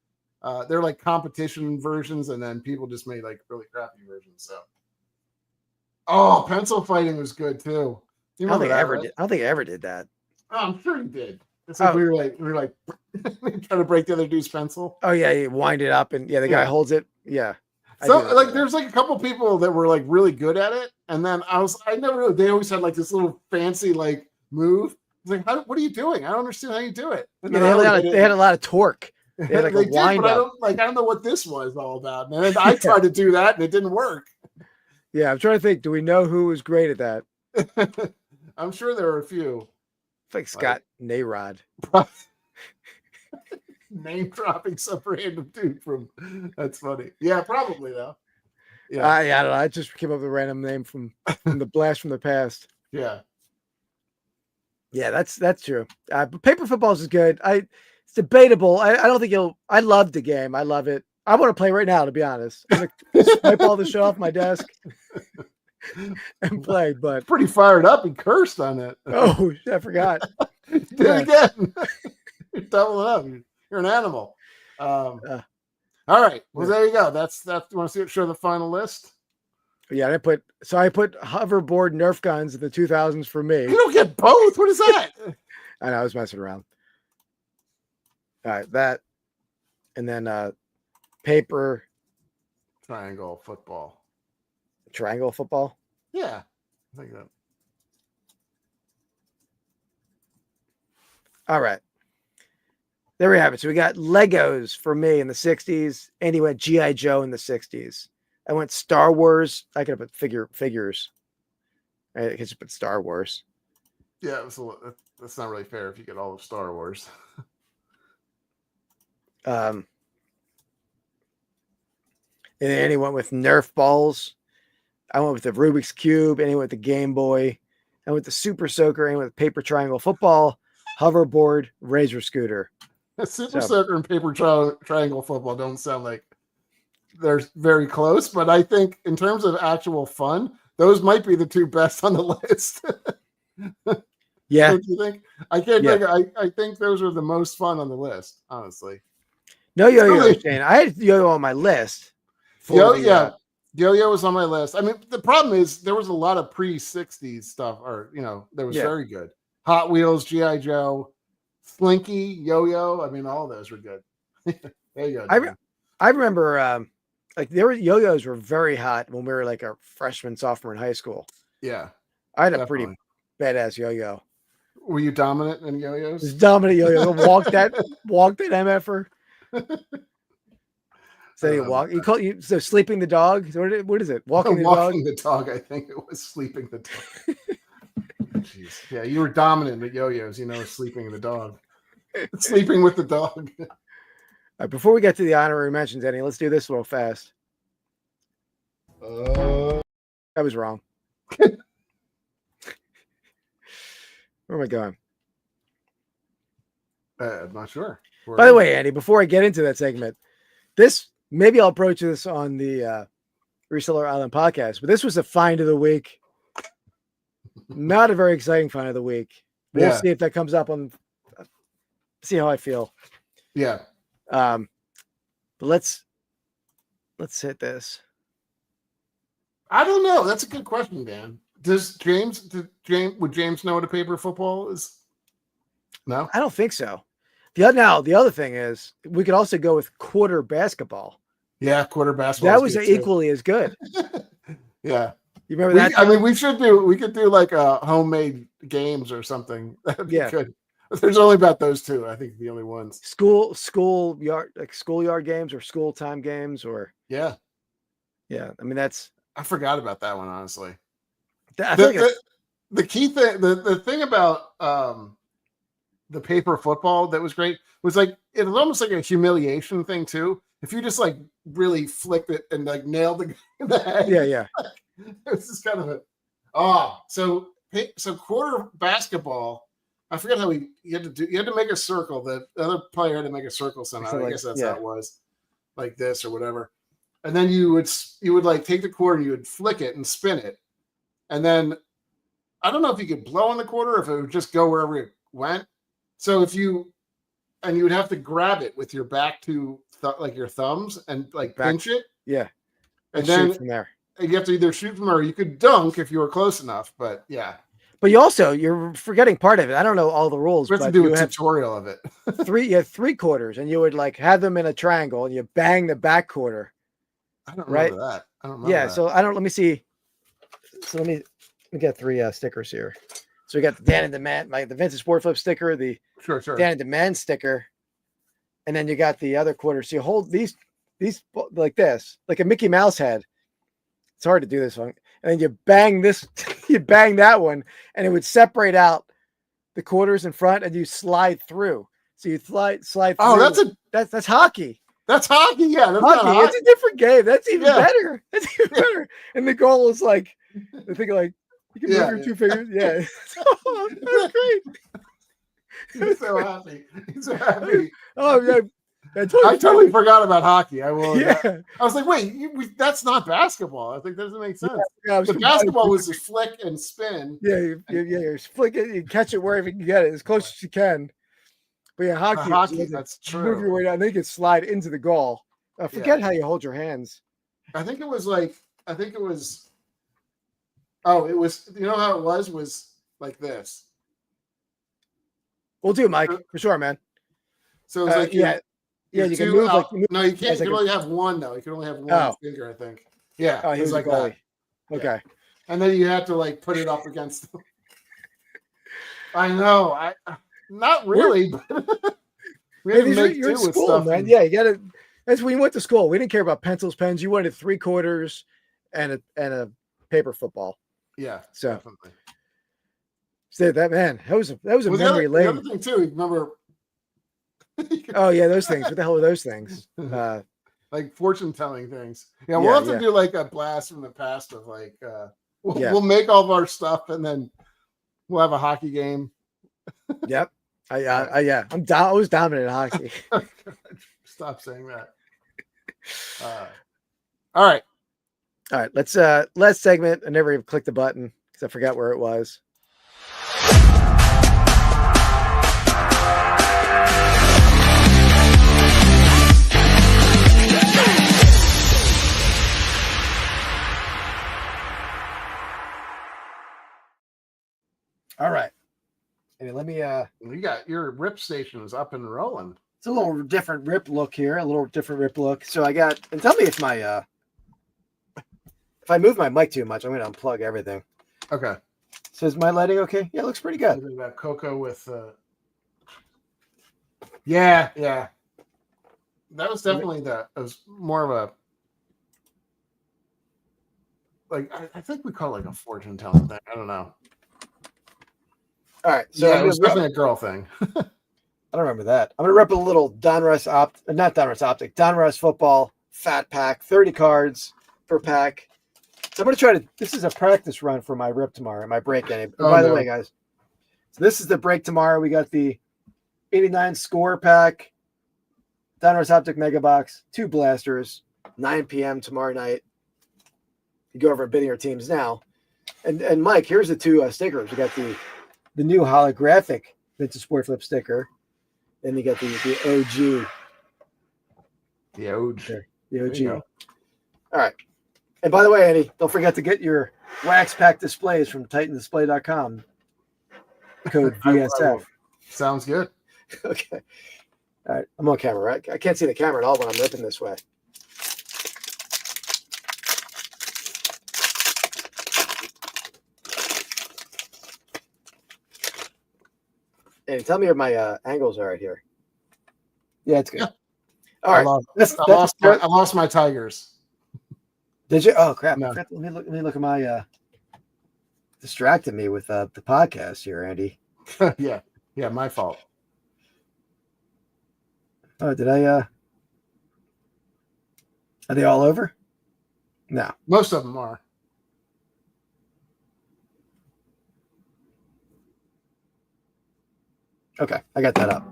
they're like competition versions, and then people just made like really crappy versions. So, pencil fighting was good too. I don't think I ever did that. Oh, I'm sure you did. It's like we were like trying to break the other dude's pencil. Oh yeah, you wind it up, and the guy holds it. Yeah. So like, there's like a couple people that were like really good at it, and then I never knew. They always had like this little fancy like move. It's like, what are you doing? I don't understand how you do it. And they had a lot of torque. They had like a wind up. I don't know what this was all about. And then I tried to do that, and it didn't work. Yeah, I'm trying to think. Do we know who was great at that? I'm sure there are a few. It's like Scott Nayrod. Name dropping some random dude from. That's funny. Yeah, probably though. Yeah, I don't know. I just came up with a random name from the blast from the past. Yeah. Yeah, that's true. But paper footballs is good. It's debatable. I don't think I love the game. I love it. I want to play right now, to be honest. I'm gonna swipe all the shit off my desk and play. But pretty fired up. He cursed on it. Oh, I forgot. Did it again. You're doubling up. You're an animal. All right. Well, there you go. That's. You want to show the final list? Yeah, I put hoverboard Nerf guns in the 2000s for me. You don't get both. What is that? I know, I was messing around. All right, that, and then paper triangle football. Triangle football? Yeah, I think that. All right. There we have it. So we got Legos for me in the 60s. Andy went G.I. Joe in the 60s. I went Star Wars. I could have put figures. I could just put Star Wars. Yeah, that's not really fair if you get all of Star Wars. And then Andy went with Nerf balls. I went with the Rubik's Cube. Andy went with the Game Boy. I went with the Super Soaker. Andy went with paper triangle football, hoverboard, razor scooter. Super Soaker and paper triangle football don't sound like they're very close, but I think in terms of actual fun, those might be the two best on the list. Yeah. Don't you think? I can't think. I think those are the most fun on the list, honestly. No yo-yo, Shane. I had yo-yo on my list. Yo-yo was on my list. I mean, the problem is there was a lot of pre-60s stuff, or that was very good. Hot Wheels, G.I. Joe, Slinky, Yo-Yo. I mean, all of those were good. There you go. I remember yo-yos were very hot when we were like a freshman, sophomore in high school. Yeah. I had a pretty badass yo-yo. Were you dominant in yo-yos? Dominant yo-yo. Walk that MFer. So you walk. You call you so sleeping the dog. What is it? Walking the dog. Walking the dog. I think it was sleeping the dog. Jeez. Yeah, you were dominant at yo-yos. Sleeping the dog. Sleeping with the dog. All right, before we get to the honorary mentions, Eddie, let's do this real fast. I was wrong. Where am I going? I'm not sure. By the way, Andy, before I get into that segment, maybe I'll approach this on the Reseller Island podcast, but this was a find of the week. Not a very exciting find of the week. We'll see if that comes up on. See how I feel. Yeah. But let's hit this. I don't know. That's a good question, Dan. Would James know what a paper football is? No, I don't think so. The other thing is we could also go with quarter basketball. Yeah, quarter basketball. That was equally as good. Yeah. You remember that? I mean, we could do like a homemade games or something. That'd be good. There's only about those two. I think the only ones. Schoolyard games or school time games or yeah. I mean, I forgot about that one, honestly. The key thing, the thing about the paper football that was great was like it was almost like a humiliation thing too. If you just like really flicked it and like nailed the head. Yeah. It's just kind of so quarter basketball. I forget how you had to make a circle. The other player had to make a circle somehow. I guess that's how it was, like this or whatever. And then you would like take the quarter and you would flick it and spin it. And then I don't know if you could blow on the quarter or if it would just go wherever it went. So you would have to grab it with your back to like your thumbs and like pinch it. Yeah. And then shoot from there. You have to either shoot from there or you could dunk if you were close enough. But yeah. But you're forgetting part of it. I don't know all the rules. We have to do a tutorial of it. You have 3 quarters and you would like have them in a triangle and you bang the back quarter. I don't remember that. I don't remember that. So let me see. So let me get 3 stickers here. So we got the Dan and the Man, the Vintage Sport Flip sticker, the sure. Dan and the Man sticker, and then you got the other quarter. So you hold these like this, like a Mickey Mouse head. It's hard to do this one. And then you bang this, you bang that one, and it would separate out the quarters in front, and you slide through. So you slide through. Oh, that's hockey. That's hockey, yeah. That's hockey. It's a different game. That's even better. That's even better. And the goal is like, I think like you can move your 2 fingers. Yeah. That's great. He's so happy. He's so happy. Oh yeah. I totally forgot about hockey. I will. Yeah. I was like, wait, that's not basketball. I think that doesn't make sense. Yeah, the basketball was just flick and spin. Yeah, you flick it, you catch it wherever you can get it, as close as you can. But yeah, hockey that's true. Move your way down. Then you can slide into the goal. Forget how you hold your hands. I think it was. Oh, it was. You know how it was like this. We'll do, Mike, for sure, man. So it's like you can move no, you can't. You can only have one though. You can only have one finger, I think. Yeah. Oh, he was like that. Okay. Yeah. And then you have to like put it up against. I know. Not really. But we had to make you're in do with school, stuff. man. Yeah, you got to. That's when you went to school. We didn't care about pencils, pens. You wanted 3 quarters and a paper football. Yeah. So. Definitely. So that was a memory lane. The other thing too. Remember. Oh yeah, those things. What the hell are those things? Like fortune telling things. Yeah, we'll have to do like a blast from the past of like we'll make all of our stuff and then we'll have a hockey game. Yep. I was dominant in hockey. Stop saying that. All right. Let's last segment. I never even clicked the button because I forgot where it was. All right. Hey, let me you got your rip station is up and rolling. It's a little different rip look here, So I got, and tell me if if I move my mic too much, I'm going to unplug everything. Okay. So is my lighting okay? Yeah, it looks pretty good. We got Coco with Yeah. That was definitely it was more of a, like, I think we call it like a fortune telling thing. I don't know. All right. So yeah, it was definitely a girl thing. I don't remember that. I'm going to rep a little Donruss Donruss football fat pack, 30 cards per pack. So I'm going to try to, this is a practice run for my rip tomorrow, my break. By the way, guys, so this is the break tomorrow. We got the 89 score pack, Donruss Optic Mega Box, 2 blasters, 9 p.m. tomorrow night. You go over bidding our teams now. And Mike, here's the 2 stickers. We got the new holographic Vintage Sport Flip sticker. Then you got the OG. The OG. The OG. All right. And by the way, Andy, don't forget to get your wax pack displays from TitanDisplay.com. Code VSF. Sounds good. Okay. All right. I'm on camera, right? I can't see the camera at all when I'm ripping this way. Andy, tell me if my angles are right here. Yeah, it's good. Yeah. All right. I lost my Tigers. Did you? Oh crap! No. Let me look at my. Distracted me with the podcast here, Andy. yeah, my fault. Oh, did I? Are they all over? No, most of them are. Okay, I got that up.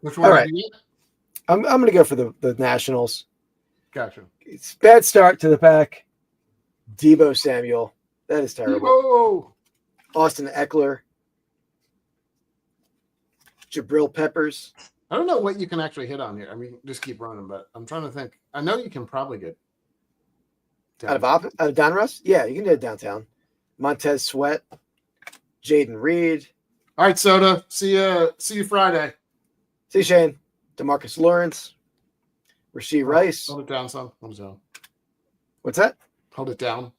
Which one? All right, I'm going to go for the Nationals. Gotcha. It's bad start to the pack. Deebo Samuel. That is terrible. Deebo! Austin Eckler. Jabril Peppers. I don't know what you can actually hit on here. I mean, just keep running, but I'm trying to think. I know you can probably get out of Donruss. Yeah, you can do it downtown. Montez Sweat. Jaden Reed. All right, Soda. See you Friday. See you, Shane. DeMarcus Lawrence. Rasheed Rice. Hold it down, son. Hold it down. What's that? Hold it down.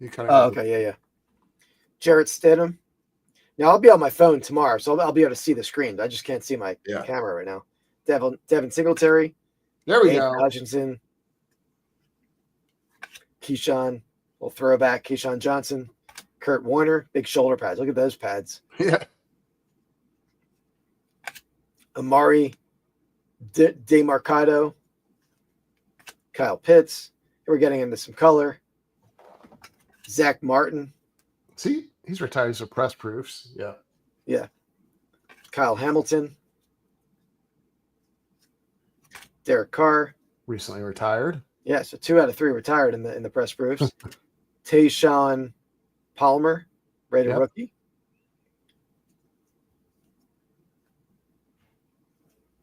Okay. Yeah. Jarrett Stidham. Now, I'll be on my phone tomorrow, so I'll be able to see the screen. I just can't see my camera right now. Devin Singletary. There we go. Hutchinson. Keyshawn. Well, throwback. Keyshawn Johnson. Kurt Warner. Big shoulder pads. Look at those pads. Yeah. Amari DeMarcado. Kyle Pitts. We're getting into some color. Zach Martin. See, he's retired. He's a press proofs. Yeah. Kyle Hamilton. Derek Carr. Recently retired. Yeah, so 2 out of 3 retired in the press proofs. Tayshawn Palmer, rated rookie.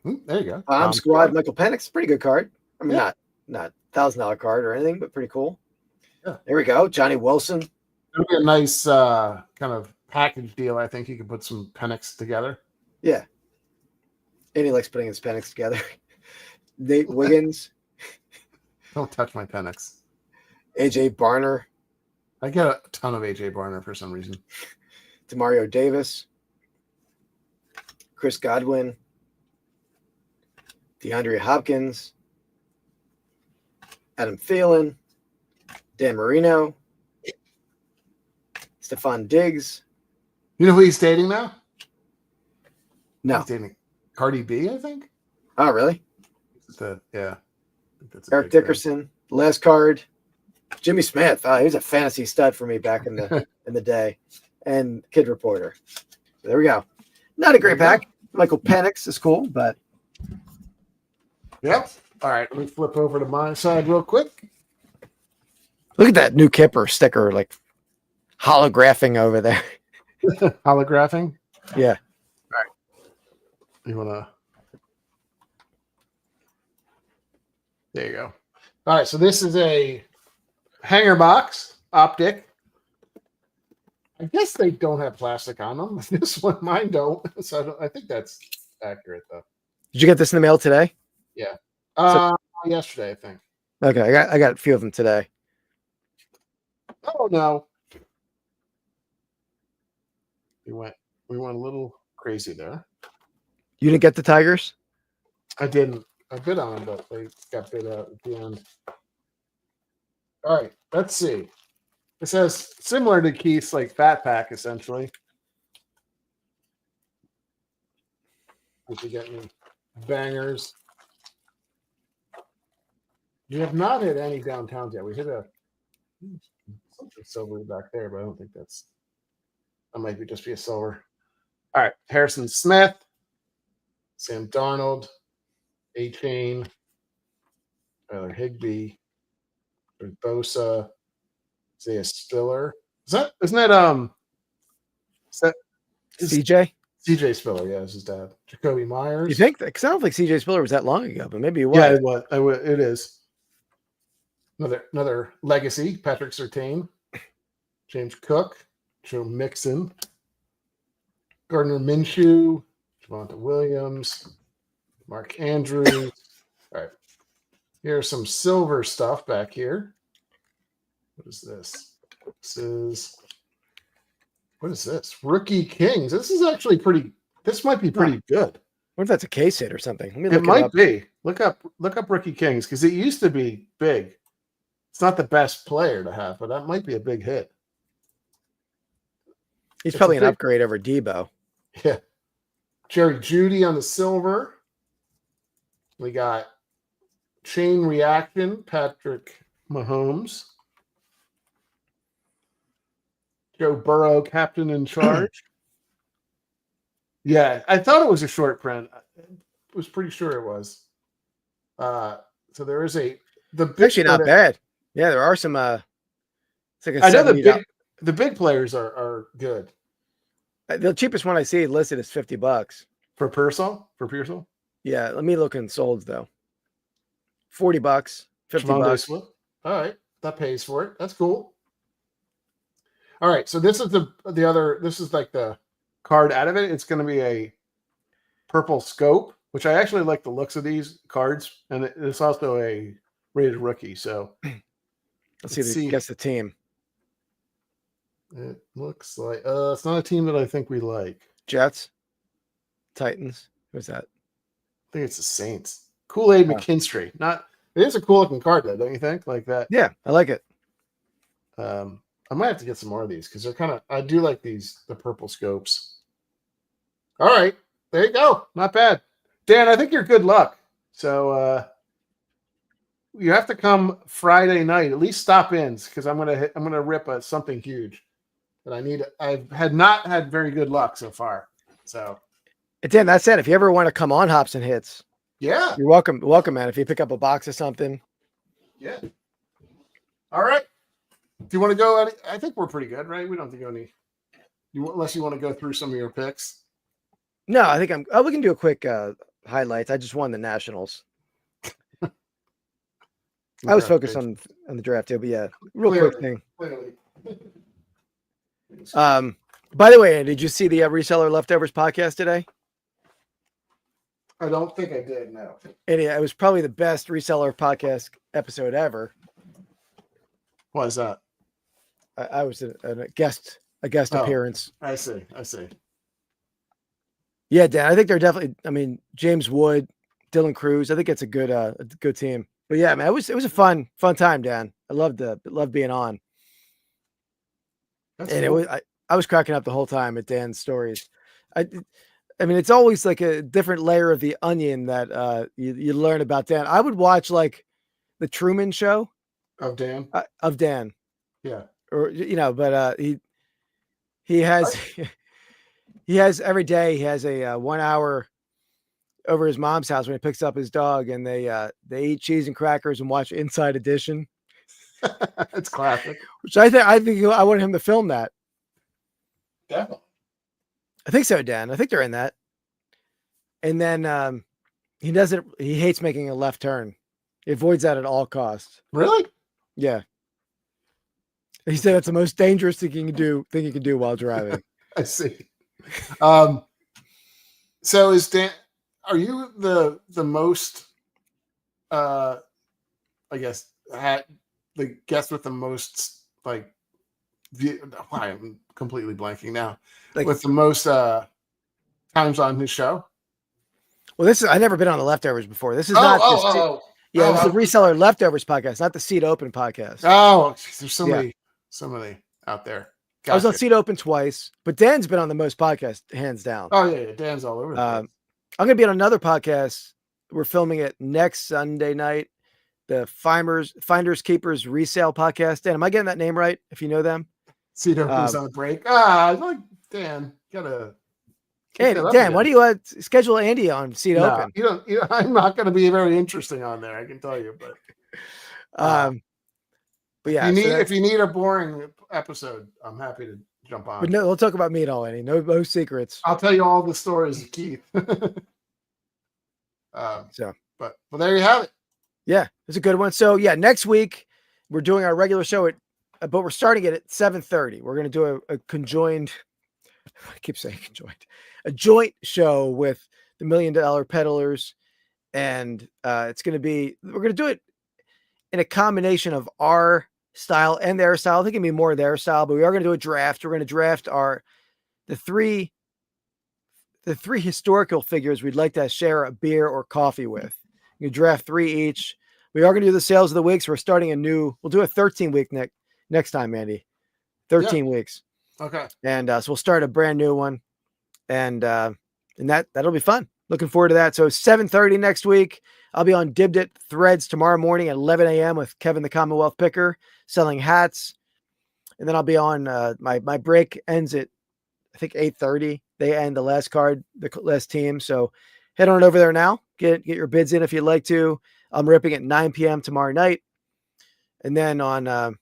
There you go. Bomb Squad, Michael Penix, pretty good card. I mean, not $1,000 card or anything, but pretty cool. Yeah. There we go. Johnny Wilson. It'll be a nice kind of package deal. I think you can put some Pennants together. Yeah. And he likes putting his Pennants together. Nate Wiggins. Don't touch my Pennants. AJ Barner. I get a ton of AJ Barner for some reason. Demario Davis. Chris Godwin. DeAndre Hopkins. Adam Thielen. Dan Marino. Stephon Diggs. You know who he's dating now? No. He's dating Cardi B, I think. Oh, really? Eric Dickerson. Last card. Jimmy Smith. He was a fantasy stud for me back in the day. And Kid Reporter. So there we go. Not a great pack. Michael Penix is cool, but. Yep. All right. Let me flip over to my side real quick. Look at that new Kipper sticker, like holographing over there. Holographing? Yeah. All right. You want to. There you go. All right. So this is a hanger box optic. I guess they don't have plastic on them. This one, mine don't. So I think that's accurate, though. Did you get this in the mail today? Yeah. Yesterday, I think. Okay, I got a few of them today. Oh no. We went a little crazy there. You didn't get the Tigers? I didn't. I bid on them, but they got bid out at the end. All right, let's see. It says similar to Keith's like fat pack, essentially. If you get any bangers. We have not hit any downtowns yet. We hit something silver back there, but I don't think that might just be a silver. All right, Harrison Smith, Sam Darnold, A-Chain, Tyler Higbee, Bosa, Isaiah Spiller. Isn't that CJ? CJ Spiller, yeah, is his dad. Jacoby Myers. You think? Because I don't think CJ Spiller was that long ago, but maybe it was. Yeah, it was. It is. Another legacy, Patrick Surtain, James Cook, Joe Mixon, Gardner Minshew, Javonte Williams, Mark Andrews. All right. Here's some silver stuff back here. What is this? What is this? Rookie Kings. This is actually this might be pretty good. What if that's a case hit or something? Let me look it might be. Look up Rookie Kings because it used to be big. It's not the best player to have, but that might be a big hit. He's probably an upgrade over Debo. Yeah. Jerry Jeudy on the silver. We got Chain Reaction, Patrick Mahomes. Joe Burrow, Captain in Charge. Yeah, I thought it was a short print. I was pretty sure it was. So there is actually not bad. Yeah, there are some. It's like I know the big players are good. The cheapest one I see listed is $50 for Purcell. For Pearsall. Yeah, let me look in solds though. $40, $50. All right, that pays for it. That's cool. All right, so this is the other. This is like the card out of it. It's going to be a purple scope, which I actually like the looks of these cards, and it's also a rated rookie. So let's see. Guess the team. It looks like it's not a team that I think we like. Jets, Titans. Who's that? I think it's the Saints. Kool-Aid McKinstry. It is a cool looking card though, don't you think? Like that. Yeah, I like it. I might have to get some more of these because I do like the purple scopes. All right, there you go. Not bad. Dan, I think you're good luck. So you have to come Friday night. At least stop in because I'm gonna rip something huge. But I had not had very good luck so far. So, Dan, that said, if you ever want to come on Hops and Hits, yeah, you're welcome, man. If you pick up a box of something, yeah. All right. Do you want to go? I think we're pretty good, right? We don't have to go any. Unless you want to go through some of your picks. No, I think we can do a quick highlights. I just won the Nationals. I was focused on the draft too, but yeah, quick thing. Clearly. By the way, did you see the Reseller Leftovers podcast today? I don't think I did. No. It was probably the best Reseller podcast episode ever. Why is that? I was a guest appearance. I see. Yeah, Dan, I think they're definitely. I mean, James Wood, Dylan Cruz. I think it's a good team. But yeah, man, it was a fun time, Dan. I loved being on. That's and cool. I was cracking up the whole time at Dan's stories. I mean, it's always like a different layer of the onion that you learn about Dan. I would watch like the Truman Show of Dan. Yeah. Or but he has he has every day he has a 1 hour over his mom's house when he picks up his dog, and they eat cheese and crackers and watch Inside Edition. It's classic. Which I think I wanted him to film that. Definitely. I think so, Dan. I think they're in that. And then he hates making a left turn. He avoids that at all costs. Really? Yeah. He said it's the most dangerous thing you can do while driving. I see. So is Dan, are you the most I guess the guest with the most like I'm completely blanking now. Like, with the most times on his show? Well, I've never been on the Leftovers before. This is not it was the Reseller Leftovers podcast, not the Seat Open podcast. Oh, geez, there's so many out there. Gotcha. I was on Seat Open twice, but Dan's been on the most podcasts, hands down. Oh yeah, Dan's all over. I'm going to be on another podcast. We're filming it next Sunday night. The Finders Keepers Resale Podcast. Dan, am I getting that name right? If you know them, Seat Open's on a break. Like Dan, gotta. Hey, Dan, why do you schedule Andy on Seat Open? You don't. I'm not going to be very interesting on there. I can tell you, but yeah, if you need a boring episode, I'm happy to jump on. But no, we'll talk about me at all, Andy. No secrets. I'll tell you all the stories of Keith. But there you have it. Yeah, it's a good one. So yeah, next week we're doing our regular show but we're starting it at 7:30. We're going to do a conjoined. I keep saying conjoined. A joint show with the $1 Million Peddlers, and we're going to do it in a combination of our style and their style. I think it'll be more their style, but we are going to do a draft. We're going to draft the three historical figures we'd like to share a beer or coffee with. You draft 3 each. We are going to do the sales of the week. So we're starting we'll do a 13-week next time, Andy. 13 weeks. Okay. And so we'll start a brand new one, and that'll be fun. Looking forward to that. So 7:30 next week. I'll be on Dibdit Threads tomorrow morning at 11 a.m. with Kevin the Commonwealth Picker selling hats. And then I'll be on my break ends at I think 8:30. They end the last card, the last team. So head on over there now. Get your bids in if you'd like to. I'm ripping at 9 p.m. tomorrow night. And then on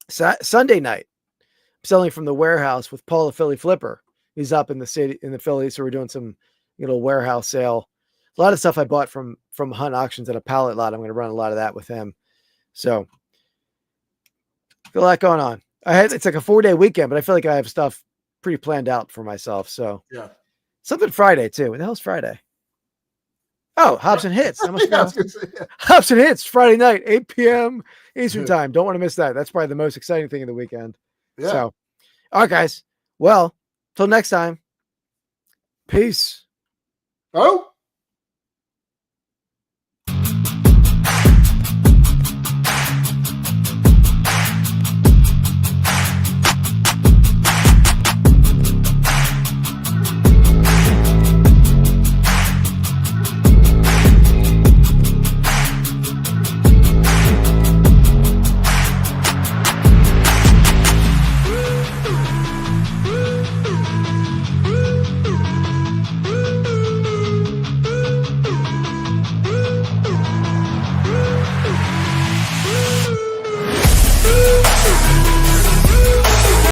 Sunday night, I'm selling from the warehouse with Paul the Philly Flipper. He's up in the Philly. So we're doing some warehouse sale. A lot of stuff I bought from Hunt Auctions at a pallet lot. I'm going to run a lot of that with him. So got a lot going on. It's like a 4-day weekend, but I feel like I have stuff pretty planned out for myself. So yeah, something Friday too. What the hell's Friday? Oh, Hops and Hits. Hops and Hits Friday night, 8 p.m. Eastern time. Don't want to miss that. That's probably the most exciting thing of the weekend. Yeah. So, all right, guys. Well, till next time. Peace. Oh.